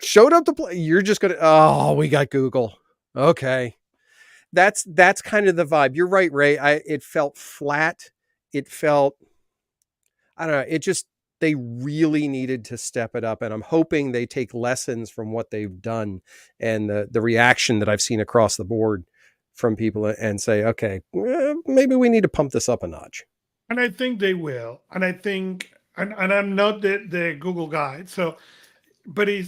Showed up to play. You're just gonna, we got Google. Okay. That's kind of the vibe. You're right, Ray. It felt flat. It felt, I don't know. they really needed to step it up. And I'm hoping they take lessons from what they've done and the reaction that I've seen across the board from people and say, okay, maybe we need to pump this up a notch. And I think they will. And I think, and I'm not the Google guy, so, but it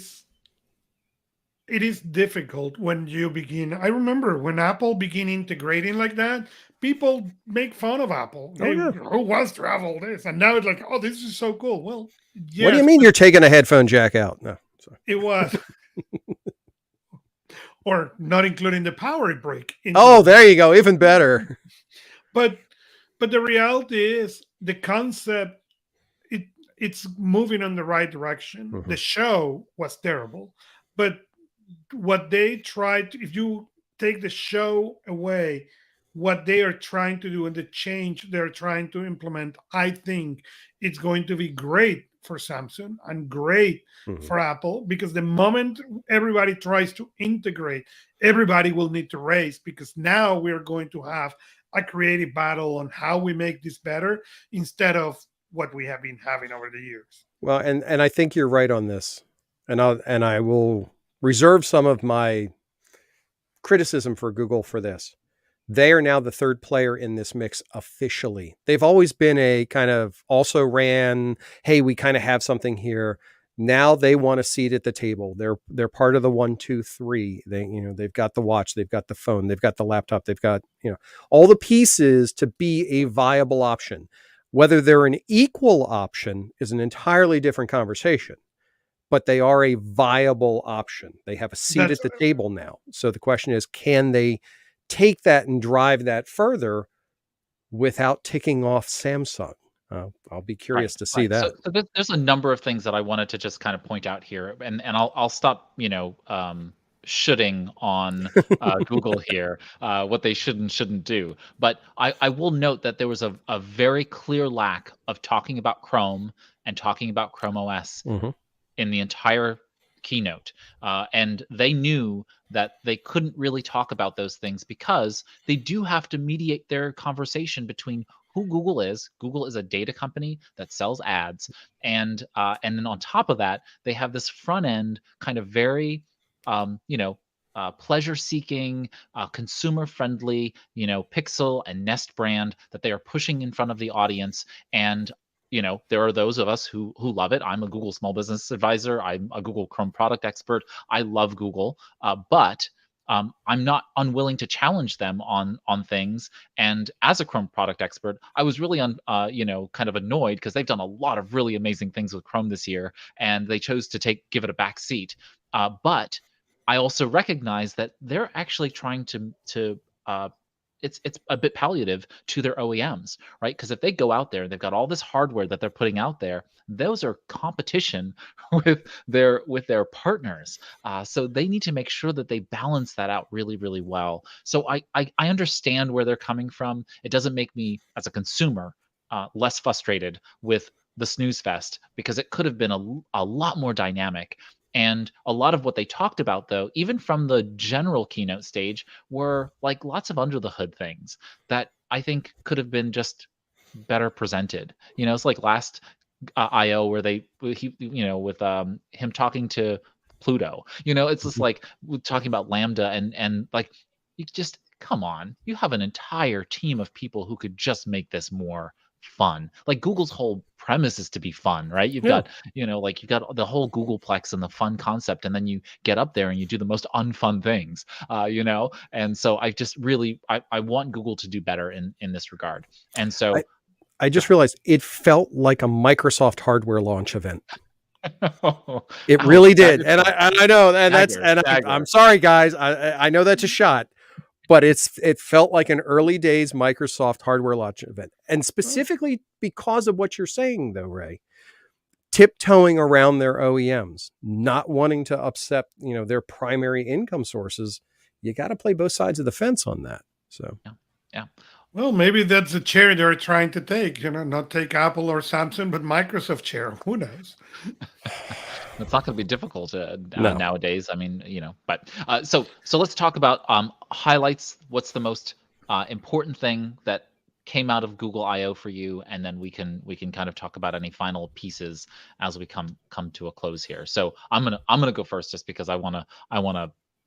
is difficult when you begin. I remember when Apple began integrating like that, people make fun of Apple. Oh, yeah. Who wants to have all this? And now it's like, oh, this is so cool. Well, yes, what do you mean you're taking a headphone jack out? No, sorry. It was. Or not including the power brick. Oh, there you go. Even better. But the reality is the concept, it's moving in the right direction. Mhm. The show was terrible, but what they tried, if you take the show away, what they are trying to do and the change they're trying to implement, I think it's going to be great for Samsung and great for Apple, because the moment everybody tries to integrate, everybody will need to race, because now we're going to have a creative battle on how we make this better instead of what we have been having over the years. Well, and I think you're right on this, and I will reserve some of my criticism for Google for this. They are now the third player in this mix officially. They've always been a kind of also ran, hey, we kind of have something here. Now they want a seat at the table. They're part of the 1, 2, 3. They've got the watch, they've got the phone, they've got the laptop, they've got, all the pieces to be a viable option. Whether they're an equal option is an entirely different conversation, but they are a viable option. They have a seat at the table now. So the question is, can they take that and drive that further without ticking off Samsung? I'll be curious to see that. So there's a number of things that I wanted to just kind of point out here, and I'll stop, shooting on Google here, what they should and shouldn't do. But I will note that there was a very clear lack of talking about Chrome and talking about Chrome OS in the entire keynote. And they knew that they couldn't really talk about those things because they do have to mediate their conversation between who Google is. Google is a data company that sells ads. And then on top of that, they have this front end kind of very, pleasure-seeking, consumer-friendly, Pixel and Nest brand that they are pushing in front of the audience. And there are those of us who love it. I'm a Google small business advisor. I'm a Google Chrome product expert. I love Google, but I'm not unwilling to challenge them on things. And as a Chrome product expert, I was really kind of annoyed because they've done a lot of really amazing things with Chrome this year, and they chose to give it a back seat. But I also recognize that they're actually trying to it's a bit palliative to their OEMs, right? Because if they go out there and they've got all this hardware that they're putting out there, those are competition with their partners. So they need to make sure that they balance that out really, really well. So I understand where they're coming from. It doesn't make me, as a consumer, less frustrated with the snooze fest, because it could have been a lot more dynamic. And a lot of what they talked about, though, even from the general keynote stage, were like lots of under the hood things that I think could have been just better presented. It's like last I/O where with him talking to Pluto. It's just like talking about Lambda and like, you just, come on, you have an entire team of people who could just make this more fun. Like, Google's whole premise is to be fun, right? You've got you've got the whole Googleplex and the fun concept, and then you get up there and you do the most unfun things, and so I just really I want Google to do better in this regard. And so I just realized it felt like a Microsoft hardware launch event. It really did. And I know, and I'm sorry, guys, I know that's a shot, but it felt like an early days Microsoft hardware launch event. And specifically because of what you're saying, though, Ray, tiptoeing around their OEMs, not wanting to upset, their primary income sources. You got to play both sides of the fence on that. So, yeah. Well, maybe that's a chair they're trying to take, not take Apple or Samsung, but Microsoft chair. Who knows? It's not going to be difficult nowadays. I mean, but so let's talk about highlights. What's the most important thing that came out of Google I/O for you, and then we can kind of talk about any final pieces as we come to a close here. So I'm gonna go first, just because I wanna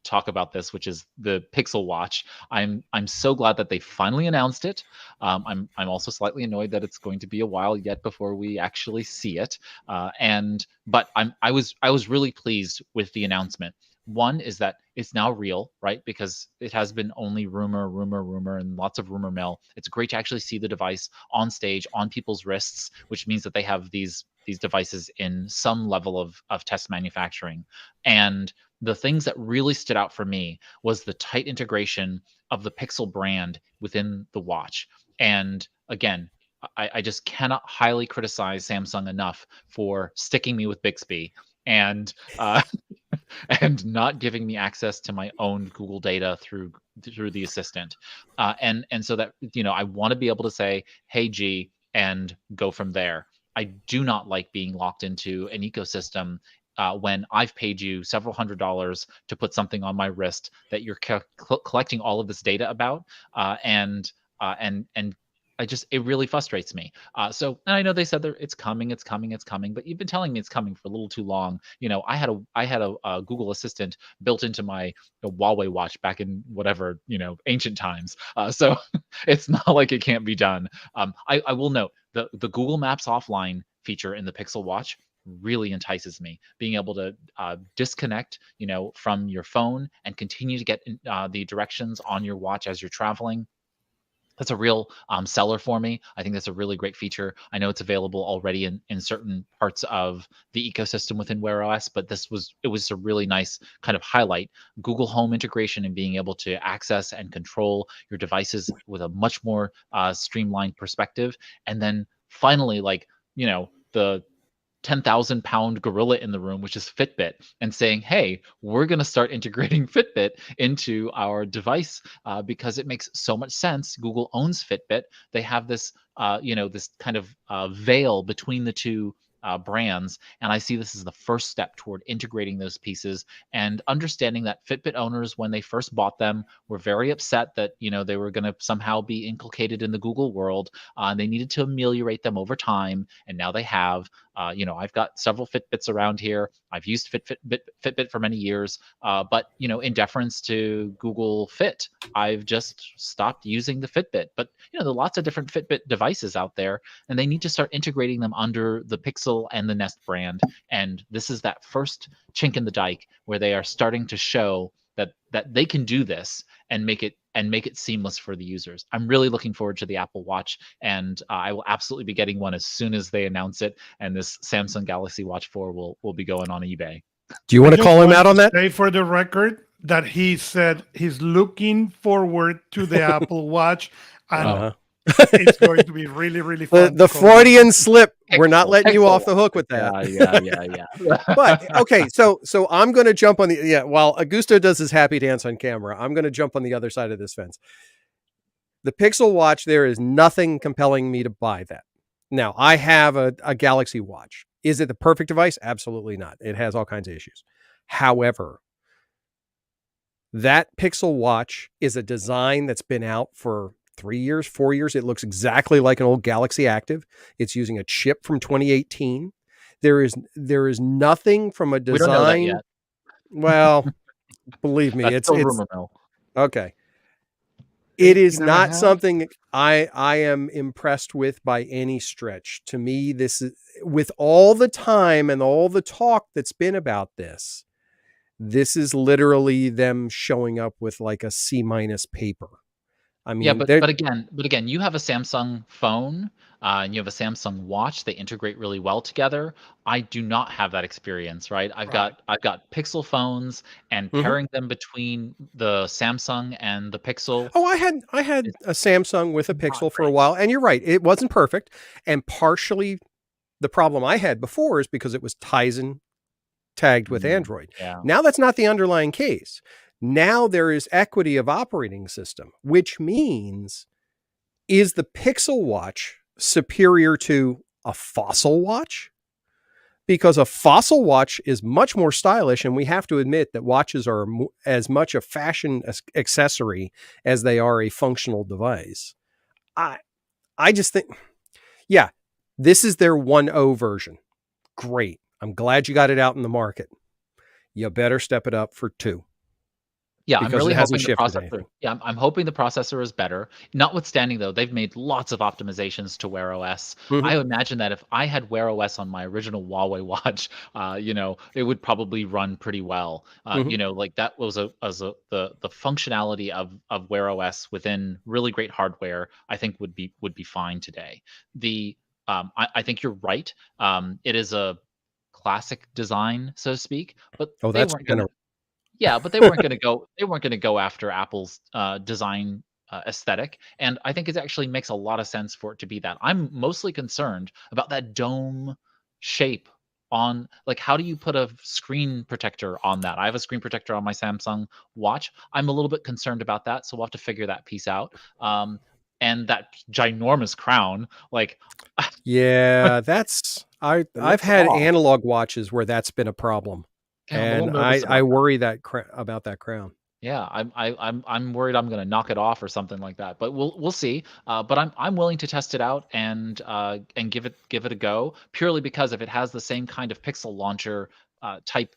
talk about this, which is the Pixel Watch. I'm so glad that they finally announced it. I'm also slightly annoyed that it's going to be a while yet before we actually see it. But I was really pleased with the announcement. One is that it's now real, right? Because it has been only rumor, and lots of rumor mill. It's great to actually see the device on stage, on people's wrists, which means that they have these devices in some level of test manufacturing. And the things that really stood out for me was the tight integration of the Pixel brand within the watch. And again, I just cannot highly criticize Samsung enough for sticking me with Bixby and and not giving me access to my own Google data through the assistant. And so that, I want to be able to say, hey G, and go from there. I do not like being locked into an ecosystem when I've paid you several $100s to put something on my wrist that you're collecting all of this data about, and it really frustrates me. So, and I know they said it's coming, but you've been telling me it's coming for a little too long. I had a Google Assistant built into my Huawei watch back in whatever, ancient times. So it's not like it can't be done. I will note the Google Maps offline feature in the Pixel Watch really entices me. Being able to disconnect, from your phone and continue to get the directions on your watch as you're traveling. That's a real seller for me. I think that's a really great feature. I know it's available already in certain parts of the ecosystem within Wear OS, but it was a really nice kind of highlight. Google Home integration and being able to access and control your devices with a much more streamlined perspective. And then finally, the 10,000-pound gorilla in the room, which is Fitbit, and saying, hey, we're going to start integrating Fitbit into our device because it makes so much sense. Google owns Fitbit. They have this, this kind of veil between the two brands. And I see this as the first step toward integrating those pieces and understanding that Fitbit owners, when they first bought them, were very upset that, they were going to somehow be inculcated in the Google world. They needed to ameliorate them over time. And now they have. I've got several Fitbits around here. I've used Fitbit for many years, but in deference to Google Fit, I've just stopped using the Fitbit. But there are lots of different Fitbit devices out there, and they need to start integrating them under the Pixel and the Nest brand. And this is that first chink in the dike where they are starting to show that they can do this and make it seamless for the users. I'm really looking forward to the Apple Watch, and I will absolutely be getting one as soon as they announce it. And this Samsung Galaxy Watch 4 will be going on eBay. Do you want to call him out on that? Say for the record that he said he's looking forward to the Apple Watch, and it's going to be really, really fun. The Freudian slip. We're not letting you off the hook with that. Yeah. But okay, so I'm going to jump on while Augusto does his happy dance on camera, I'm going to jump on the other side of this fence. The Pixel Watch, there is nothing compelling me to buy that. Now, I have a Galaxy Watch. Is it the perfect device? Absolutely not. It has all kinds of issues. However, that Pixel Watch is a design that's been out for 3 years, 4 years. It looks exactly like an old Galaxy Active. It's using a chip from 2018. There is nothing from a design. We don't know that yet. Well, believe me, it's rumor mill. Okay. It is not something I am impressed with by any stretch. To me, this is, with all the time and all the talk that's been about this is literally them showing up with like a C- paper. I mean, yeah, but again, you have a Samsung phone and you have a Samsung watch. They integrate really well together. I do not have that experience, right? I've got Pixel phones, and pairing them between the Samsung and the Pixel. Oh, I had a Samsung with a Pixel for a while, and you're right, it wasn't perfect. And partially, the problem I had before is because it was Tizen tagged with Android. Yeah. Now that's not the underlying case. Now there is equity of operating system, which means, is the Pixel Watch superior to a Fossil watch? Because a Fossil watch is much more stylish, and we have to admit that watches are as much a fashion accessory as they are a functional device. I just think, yeah, this is their 1.0 version. Great. I'm glad you got it out in the market. You better step it up for 2. Yeah, I'm Because really it hasn't hoping the shifted processor. anything. Yeah, I'm hoping the processor is better. Notwithstanding, though, they've made lots of optimizations to Wear OS. Mhm. I imagine that if I had Wear OS on my original Huawei watch, it would probably run pretty well. Mhm. Like that was the functionality of Wear OS within really great hardware. I think would be fine today. I think you're right. It is a classic design, so to speak, but Oh, they that's weren't gonna gonna. yeah, but they weren't gonna go after Apple's, design, aesthetic, and I think it actually makes a lot of sense for it to be that. I'm mostly concerned about that dome shape on like, how do you put a screen protector on that? I have a screen protector on my Samsung watch. I'm a little bit concerned about that, so we'll have to figure that piece out. And that ginormous crown, like, Yeah, it I've looks had off. analog watches where that's been a problem, Yeah, I'm a little and nervous I about that. worry about that crown. Yeah, I'm worried I'm gonna knock it off or something like that, but we'll see. But I'm willing to test it out and give it a go purely because if it has the same kind of pixel launcher type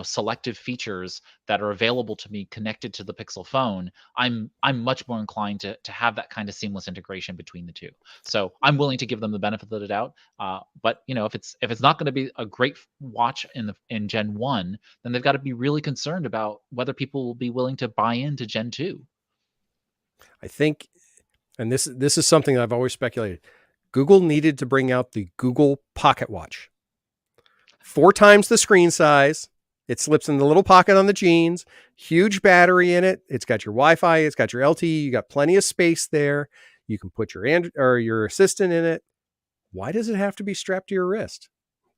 selective features that are available to me connected to the Pixel phone, I'm much more inclined to have that kind of seamless integration between the two. So I'm willing to give them the benefit of the doubt. But if it's not going to be a great watch in Gen 1, then they've got to be really concerned about whether people will be willing to buy into Gen 2. I think, and this is something that I've always speculated. Google needed to bring out the Google Pocket Watch. 4 times the screen size. It slips in the little pocket on the jeans. Huge battery in it. It's got your Wi-Fi. It's got your LTE. You got plenty of space there. You can put your assistant in it. Why does it have to be strapped to your wrist?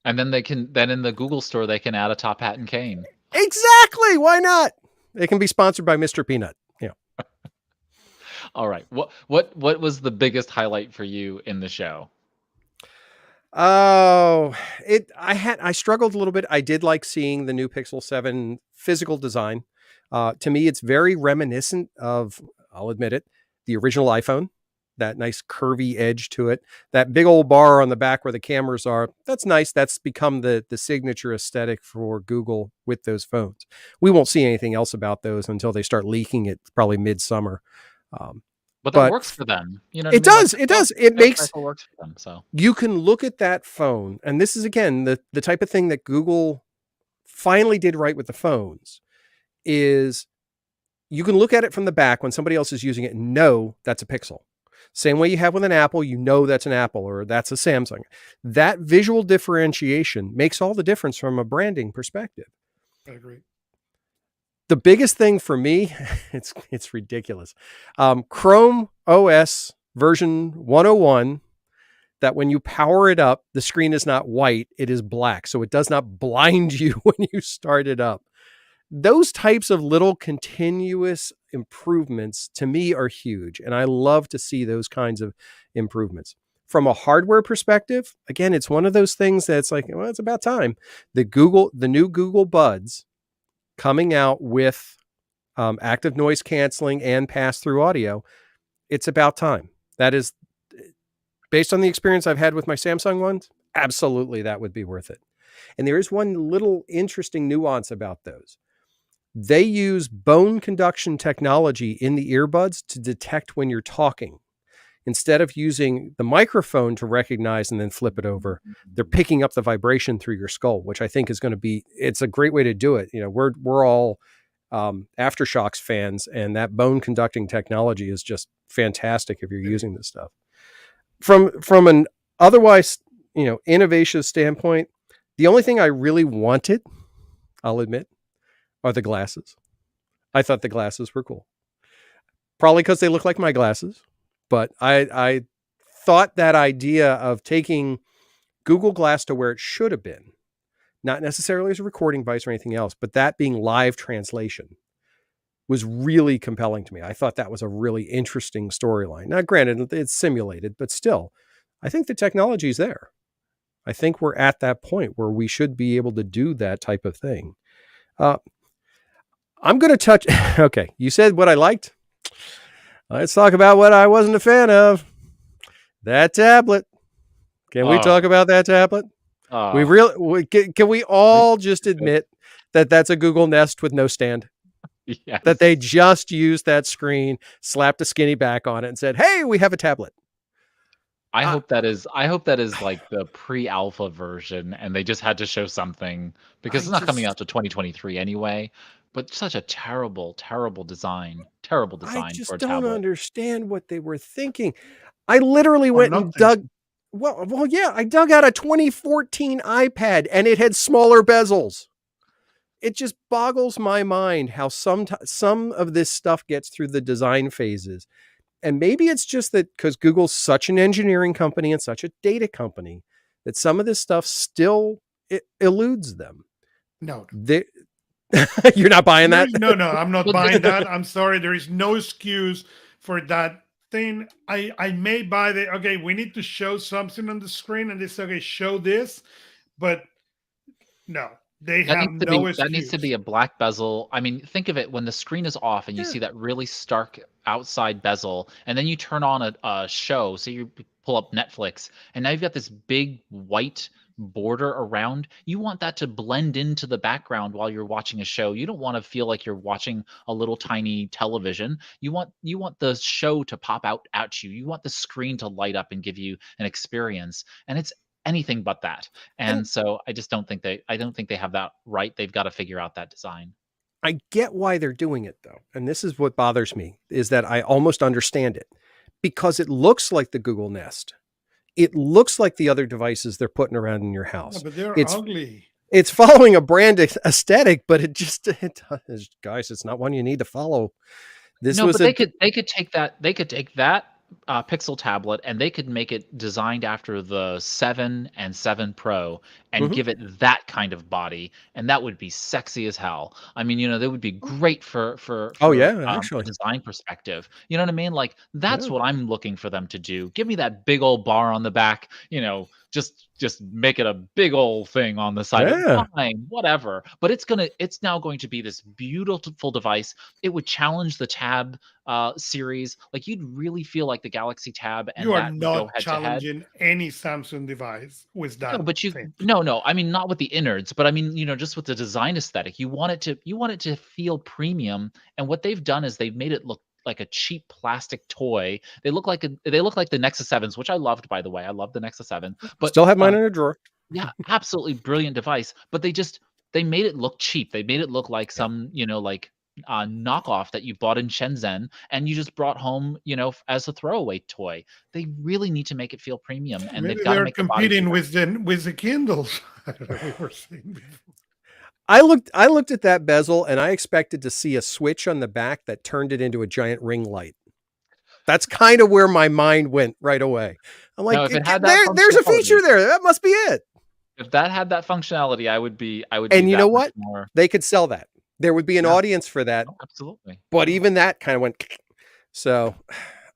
And then in the Google store they can add a top hat and cane. Exactly. Why not? It can be sponsored by Mr. Peanut. Yeah. All right. What was the biggest highlight for you in the show? Oh, I struggled a little bit. I did like seeing the new Pixel 7 physical design. To me, it's very reminiscent of, I'll admit it, the original iPhone. That nice curvy edge to it. That big old bar on the back where the cameras are. That's nice. That's become the signature aesthetic for Google with those phones. We won't see anything else about those until they start leaking it probably midsummer. But that But works for them. You know what I it mean? Like does. It does. It sales makes cycle works for them. So you can look at that phone, and this is again the type of thing that Google finally did right with the phones is you can look at it from the back when somebody else is using it and know that's a Pixel. Same way you have with an Apple, you know that's an Apple or that's a Samsung. That visual differentiation makes all the difference from a branding perspective. I agree. The biggest thing for me, it's ridiculous. Chrome OS version 101, that when you power it up, the screen is not white, it is black. So it does not blind you when you start it up. Those types of little continuous improvements to me are huge. And I love to see those kinds of improvements. From a hardware perspective, again, it's one of those things that's like, well, it's about time. The new Google Buds coming out with active noise canceling and pass-through audio, it's about time. That is, based on the experience I've had with my Samsung ones, absolutely that would be worth it. And there is one little interesting nuance about those. They use bone conduction technology in the earbuds to detect when you're talking. Instead of using the microphone to recognize and then flip it over, they're picking up the vibration through your skull, which I think is going to be, it's a great way to do it. We're all Aftershocks fans, and that bone conducting technology is just fantastic if you're using this stuff. From an otherwise, innovative standpoint, the only thing I really wanted, I'll admit, are the glasses. I thought the glasses were cool. Probably because they look like my glasses. But I thought that idea of taking Google Glass to where it should have been, not necessarily as a recording device or anything else, but that being live translation, was really compelling to me. I thought that was a really interesting storyline. Now, granted, it's simulated, but still, I think the technology is there. I think we're at that point where we should be able to do that type of thing. I'm going to touch. Okay, you said what I liked. Let's talk about what I wasn't a fan of. That tablet. Can we talk about that tablet? Can we all just admit that that's a Google Nest with no stand? Yes. That they just used that screen, slapped a skinny back on it, and said, "Hey, we have a tablet." I hope that is like the pre-alpha version, and they just had to show something because I it's not coming just out to 2023 anyway. But such a terrible, terrible design I for just a don't tablet. understand what they were thinking. I literally Or went not and thinking. dug. Well, yeah, I dug out a 2014 iPad, and it had smaller bezels. It just boggles my mind how some of this stuff gets through the design phases. And maybe it's just that because Google's such an engineering company and such a data company that some of this stuff still eludes them. No. You're not buying that? No, I'm not But buying that. I'm sorry. There is no excuse for that thing. I may buy okay, we need to show something on the screen and they say, okay, show this. But no, they That have needs to no be that needs to excuse. be a black bezel. I mean, think of it when the screen is off and you Yeah. see that really stark outside bezel, and then you turn on a show. So you pull up Netflix, and now you've got this big white border around. You want that to blend into the background while you're watching a show. You don't want to feel like you're watching a little tiny television. You want the show to pop out at you. You want the screen to light up and give you an experience. And it's anything but that. And And so I just don't think they have that right. They've got to figure out that design. I get why they're doing it though. And this is what bothers me is that I almost understand it because it looks like the Google Nest. It looks like the other devices they're putting around in your Yeah, house. but they're It's ugly. It's following a brand aesthetic, but guys, it's not one you need to follow. This No, was but they could take that Pixel tablet and they could make it designed after the 7 and 7 Pro and Mhm. give it that kind of body, and that would be sexy as hell. I mean, that would be great Oh yeah, a actually. design perspective. You know what I mean? Like that's Yeah. what I'm looking for them to do. Give me that big old bar on the back. Just make it a big old thing on the side. Yeah. Fine, whatever. But it's now going to be this beautiful device. It would challenge the Tab series. Like you'd really feel like the Galaxy Tab and You are that would go not head to head. challenging any Samsung device with No, that but thing. no, I mean not with the innards, but I mean, just with the design aesthetic. You want it to feel premium, and what they've done is they've made it look like a cheap plastic toy. They look like the Nexus 7s, which I loved, by the way. I love the Nexus 7. But Still have mine in a drawer. yeah, absolutely brilliant device, but they made it look cheap. They made it look like Yeah. some, knockoff that you bought in Shenzhen and you just brought home, as a throwaway toy. They really need to make it feel premium, and they've Maybe got to they're make the body competing feel with the Kindles. I don't know, we were saying before. I looked at that bezel and I expected to see a switch on the back that turned it into a giant ring light. That's kind of where my mind went right away. I'm like, Now, if it had that there's a feature functionality there. That must be it. if that had that functionality, I would be And you know that much what? more. They could sell that. There would be an Yeah. audience for that. Oh, absolutely. But even that kind of went. So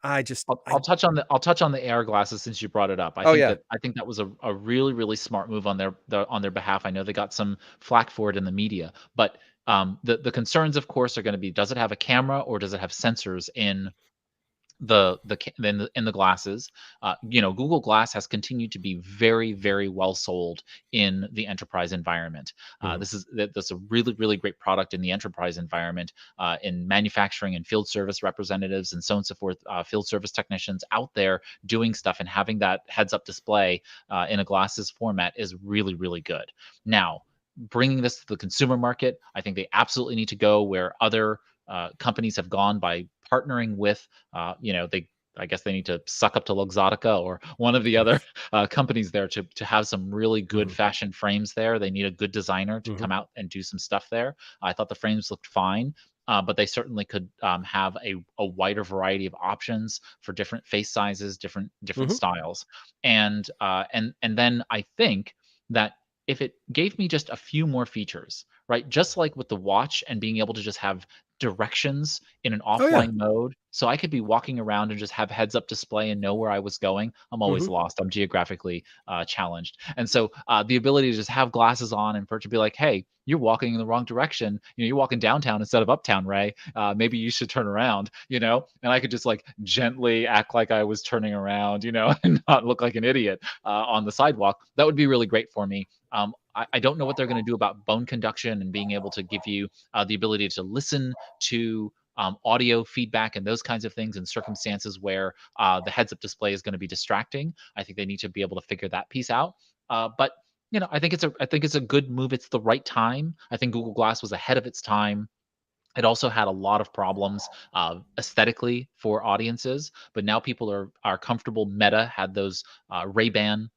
I'll touch on the AR glasses since you brought it up. Oh, yeah. I think that was a really, really smart move on their behalf. I know they got some flack for it in the media, but the concerns, of course, are going to be: does it have a camera or does it have sensors in in the glasses? Google Glass has continued to be very, very well sold in the enterprise environment. That's a really, really great product in the enterprise environment, in manufacturing and field service representatives and so on and so forth. Field service technicians out there doing stuff and having that heads-up display in a glasses format is really, really good. Now, bringing this to the consumer market, I think they absolutely need to go where other companies have gone by partnering with, I guess they need to suck up to Luxottica or one of the other companies there to have some really good fashion frames there. They need a good designer to come out and do some stuff there. I thought the frames looked fine. But they certainly could have a wider variety of options for different face sizes, different styles, and then I think that if it gave me just a few more features, right, just like with the watch and being able to just have directions in an offline mode So I could be walking around and just have heads up display and know where I was going. I'm always Mhm. lost. I'm geographically challenged. And so the ability to just have glasses on and for it to be like, hey, you're walking in the wrong direction. You're walking downtown instead of uptown, Ray. Maybe you should turn around, and I could just like gently act like I was turning around, and not look like an idiot on the sidewalk. That would be really great for me. I don't know what they're going to do about bone conduction and being able to give you the ability to listen to audio feedback and those kinds of things in circumstances where the heads-up display is going to be distracting. I think they need to be able to figure that piece out. But I think it's a good move. It's the right time. I think Google Glass was ahead of its time. It also had a lot of problems aesthetically for audiences, but now people are comfortable. Meta had those Ray-Ban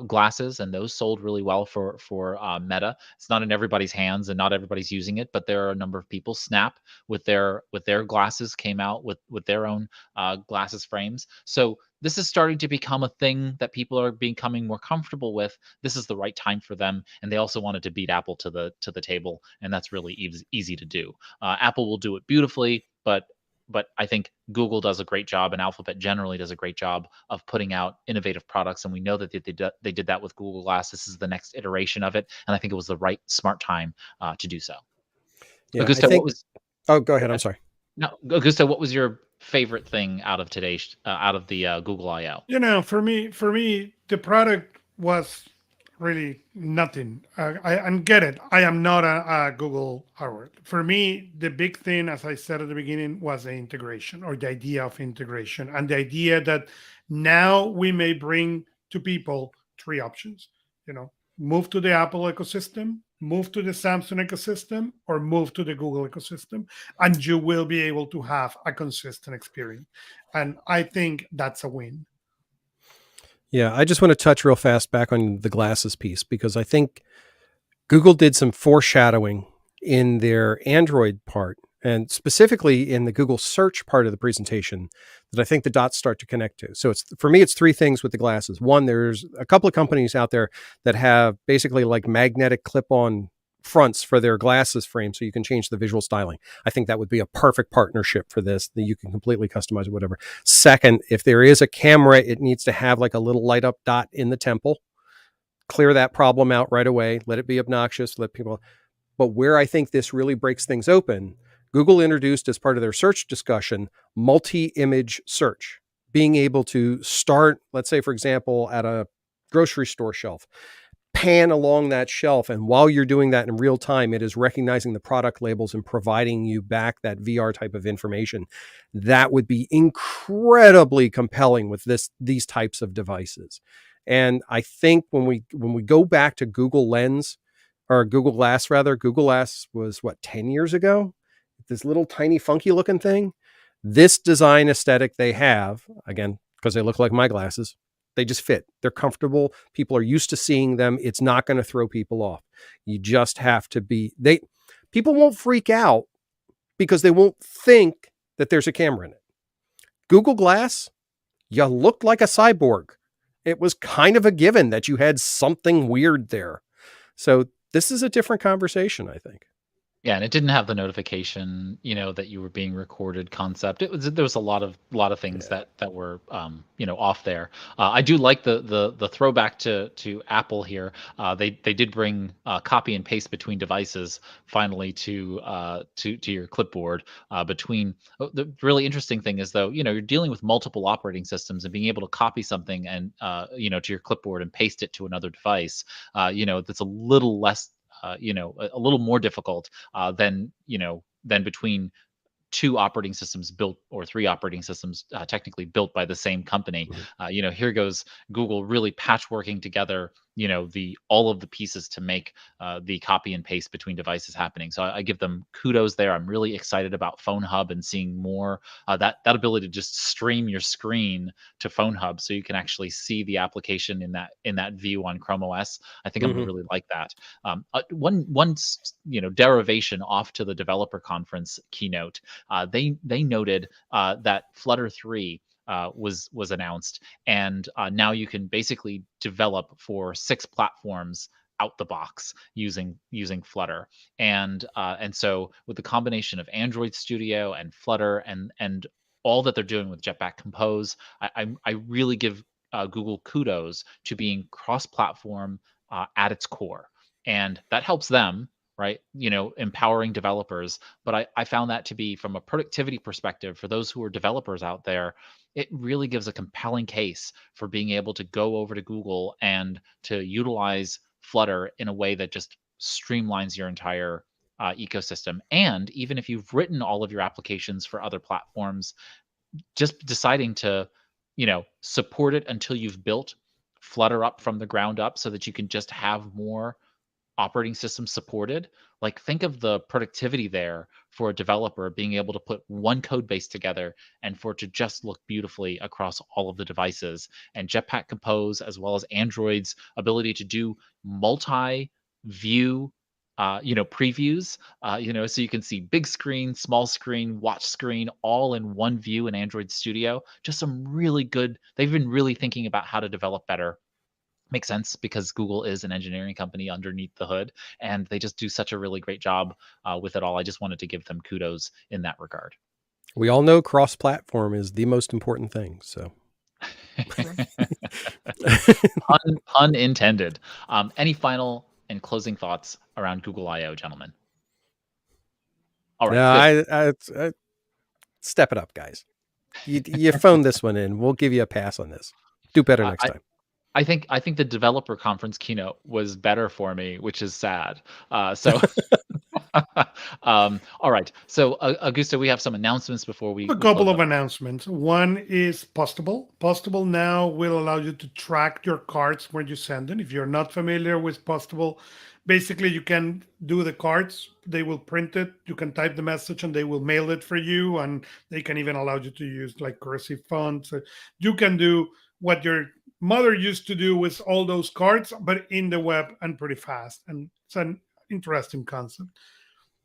glasses, and those sold really well for Meta. It's not in everybody's hands, and not everybody's using it, but there are a number of people. Snap with their glasses came out with their own glasses frames. So this is starting to become a thing that people are becoming more comfortable with. This is the right time for them, and they also wanted to beat Apple to the table, and that's really easy to do. Apple will do it beautifully, but I think Google does a great job, and Alphabet generally does a great job of putting out innovative products. And we know that they did that with Google Glass. This is the next iteration of it, and I think it was the right smart time to do so. Yeah, I Augusto, what think. was Oh, go ahead. I'm sorry. no, Augusto, what was your favorite thing out of today's out of the Google I/O? For me, the product was really nothing. And get it. I am not a Google hardware. For me, the big thing, as I said at the beginning, was the integration or the idea of integration and the idea that now we may bring to people three options. Move to the Apple ecosystem, move to the Samsung ecosystem, or move to the Google ecosystem, and you will be able to have a consistent experience. And I think that's a win. Yeah, I just want to touch real fast back on the glasses piece because I think Google did some foreshadowing in their Android part and specifically in the Google search part of the presentation that I think the dots start to connect to. So for me, it's three things with the glasses. One, there's a couple of companies out there that have basically like magnetic clip-on fronts for their glasses frame so you can change the visual styling. I think that would be a perfect partnership for this, that you can completely customize it, whatever. Second, if there is a camera, it needs to have like a little light up dot in the temple. Clear that problem out right away. Let it be obnoxious. Let people. But where I think this really breaks things open, Google introduced as part of their search discussion, multi-image search, being able to start, let's say, for example, at a grocery store shelf, pan along that shelf. And while you're doing that in real time, it is recognizing the product labels and providing you back that VR type of information. That would be incredibly compelling with these types of devices. And I think when we go back to Google Lens or Google Glass, rather, Google Glass was 10 years ago? This little tiny funky looking thing. This design aesthetic they have, again, because they look like my glasses, they just fit. They're comfortable. People are used to seeing them. It's not going to throw people off. You just have to be, people won't freak out because they won't think that there's a camera in it. Google Glass, you looked like a cyborg. It was kind of a given that you had something weird there. So this is a different conversation, I think. Yeah, and it didn't have the notification, that you were being recorded concept. There was a lot of things that were off there. I do like the throwback to Apple here. They did bring copy and paste between devices finally to your clipboard. The really interesting thing is though, you're dealing with multiple operating systems and being able to copy something and to your clipboard and paste it to another device. That's a little less a little more difficult than between two operating systems built or three operating systems technically built by the same company. Here goes Google really patchworking together, the all of the pieces to make the copy and paste between devices happening. So I give them kudos there. I'm really excited about Phone Hub and seeing more that ability to just stream your screen to Phone Hub so you can actually see the application in that view on Chrome OS. I think I'm gonna really like that. One derivation off to the developer conference keynote. They noted that Flutter 3 was announced, and now you can basically develop for 6 platforms out the box using Flutter, and so with the combination of Android Studio and Flutter and all that they're doing with Jetpack Compose. I really give Google kudos to being cross-platform at its core, and that helps them, right? Empowering developers. But I found that to be, from a productivity perspective, for those who are developers out there, it really gives a compelling case for being able to go over to Google and to utilize Flutter in a way that just streamlines your entire ecosystem. And even if you've written all of your applications for other platforms, just deciding to, support it until you've built Flutter up from the ground up so that you can just have more operating systems supported. Like, think of the productivity there for a developer being able to put one code base together and for it to just look beautifully across all of the devices. And Jetpack Compose, as well as Android's ability to do multi-view previews, so you can see big screen, small screen, watch screen, all in one view in Android Studio. Just some really good, they've been really thinking about how to develop better. Makes sense because Google is an engineering company underneath the hood, and they just do such a really great job with it all. I just wanted to give them kudos in that regard. We all know cross-platform is the most important thing. So, Pun intended. Any final and closing thoughts around Google I/O, gentlemen? All right. No, I step it up, guys. You phoned this one in. We'll give you a pass on this. Do better next time. I think the developer conference keynote was better for me, which is sad. So, all right. So, Augusto, we have some announcements before we A couple close of up. announcements. One is Postable. Postable now will allow you to track your cards when you send them. If you're not familiar with Postable, basically you can do the cards. They will print it. You can type the message and they will mail it for you. And they can even allow you to use like cursive fonts. You can do what your mother used to do with all those cards, but in the web and pretty fast. And it's an interesting concept.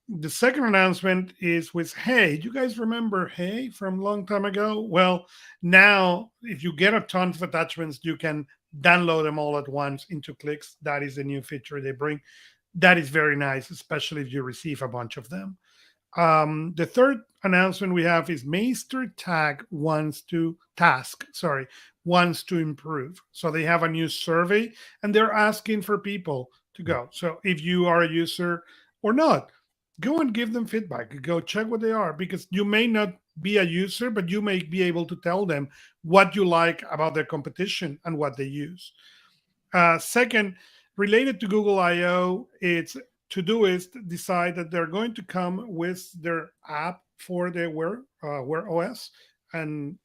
The second announcement is with Hey. Do you guys remember Hey from a long time ago? Well, now if you get a ton of attachments, you can download them all at once into clicks. That is a new feature they bring. That is very nice, especially if you receive a bunch of them. The third announcement we have is Meister wants to improve. So they have a new survey and they're asking for people to go. So if you are a user or not, go and give them feedback. Go check what they are, because you may not be a user, but you may be able to tell them what you like about their competition and what they use. Second, related to Google I/O, it's Todoist decide that they're going to come with their app for the Wear OS, and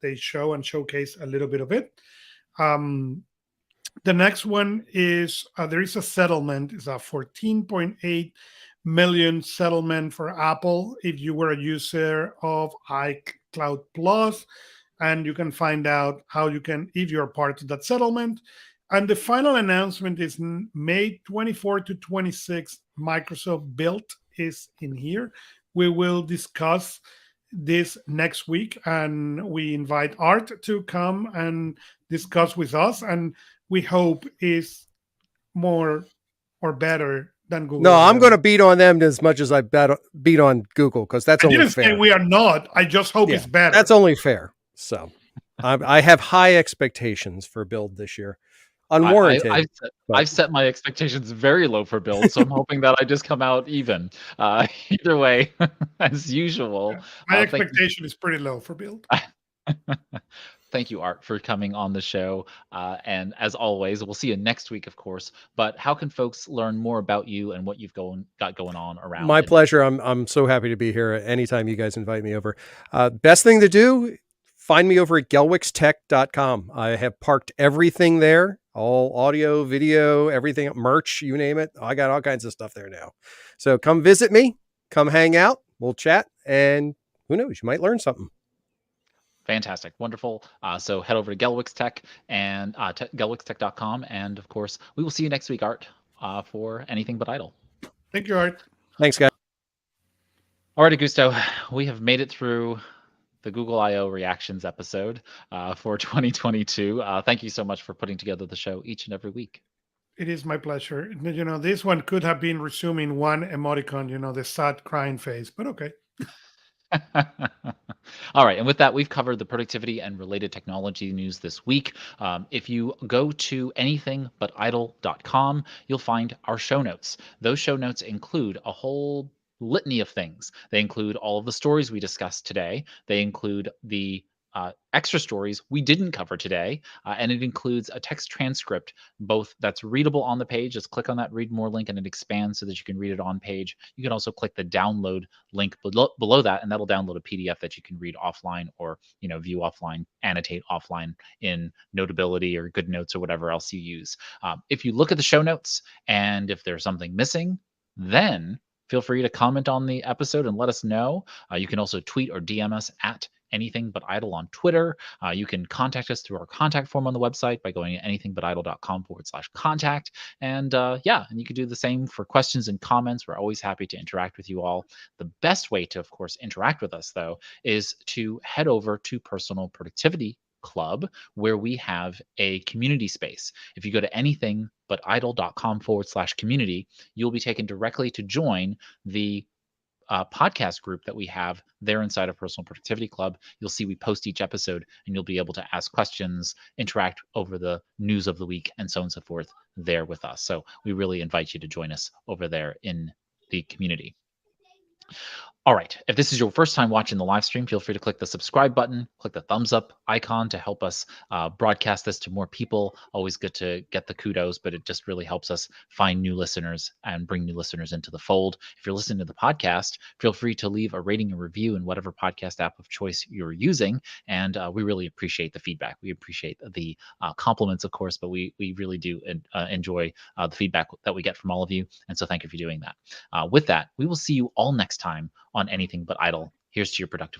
they show and showcase a little bit of it. The next one is there is a settlement. It's a 14.8 million settlement for Apple if you were a user of iCloud Plus, and you can find out how you can, if you're part of that settlement. And the final announcement is May 24 to 26. Microsoft Build is in here. We will discuss this next week, and we invite Art to come and discuss with us, and we hope is more or better than Google. No, I'm going to beat on them as much as I beat on Google, because that's only fair. Say we are not. I just hope it's better. That's only fair. So I have high expectations for Build this year. Unwarranted. I've set my expectations very low for Build, so I'm hoping that I just come out even. Either way, as usual. My expectation is pretty low for Build. Thank you, Art, for coming on the show. And as always, we'll see you next week, of course. But how can folks learn more about you and what you've got going on around? My pleasure. I'm so happy to be here anytime you guys invite me over. Best thing to do, find me over at gelwixtech.com. I have parked everything there, all audio, video, everything, merch, you name it. I got all kinds of stuff there now. So come visit me, come hang out, we'll chat, and who knows, you might learn something. Fantastic. Wonderful. So head over to Gelwix Tech and gelwixtech.com. And of course, we will see you next week, Art, for Anything But Idle. Thank you, Art. Thanks, guys. All right, Augusto, we have made it through the Google I/O reactions episode for 2022. Thank you so much for putting together the show each and every week. It is my pleasure. This one could have been resuming one emoticon, the sad crying face, but okay. All right, and with that, we've covered the productivity and related technology news this week. If you go to anythingbutidle.com, you'll find our show notes. Those show notes include a whole litany of things. They include all of the stories we discussed today. They include the extra stories we didn't cover today, and it includes a text transcript, both that's readable on the page. Just click on that read more link and it expands so that you can read it on page. You can also click the download link below that, and that'll download a PDF that you can read offline or view offline, annotate offline in Notability or GoodNotes or whatever else you use. If you look at the show notes and if there's something missing, then feel free to comment on the episode and let us know. You can also tweet or DM us at Anything But Idle on Twitter. You can contact us through our contact form on the website by going to anythingbutidle.com/contact. And and you can do the same for questions and comments. We're always happy to interact with you all. The best way to, of course, interact with us, though, is to head over to Personal Productivity Club, where we have a community space. If you go to anythingbutidle.com/community, you'll be taken directly to join the podcast group that we have there inside of Personal Productivity Club. You'll see we post each episode and you'll be able to ask questions, interact over the news of the week, and so on and so forth there with us. So we really invite you to join us over there in the community. All right, if this is your first time watching the live stream, feel free to click the subscribe button, click the thumbs up icon to help us broadcast this to more people. Always good to get the kudos, but it just really helps us find new listeners and bring new listeners into the fold. If you're listening to the podcast, feel free to leave a rating and review in whatever podcast app of choice you're using, and we really appreciate the feedback. We appreciate the compliments, of course, but we really do enjoy the feedback that we get from all of you, and so thank you for doing that. With that, we will see you all next time on Anything But Idle. Here's to your productive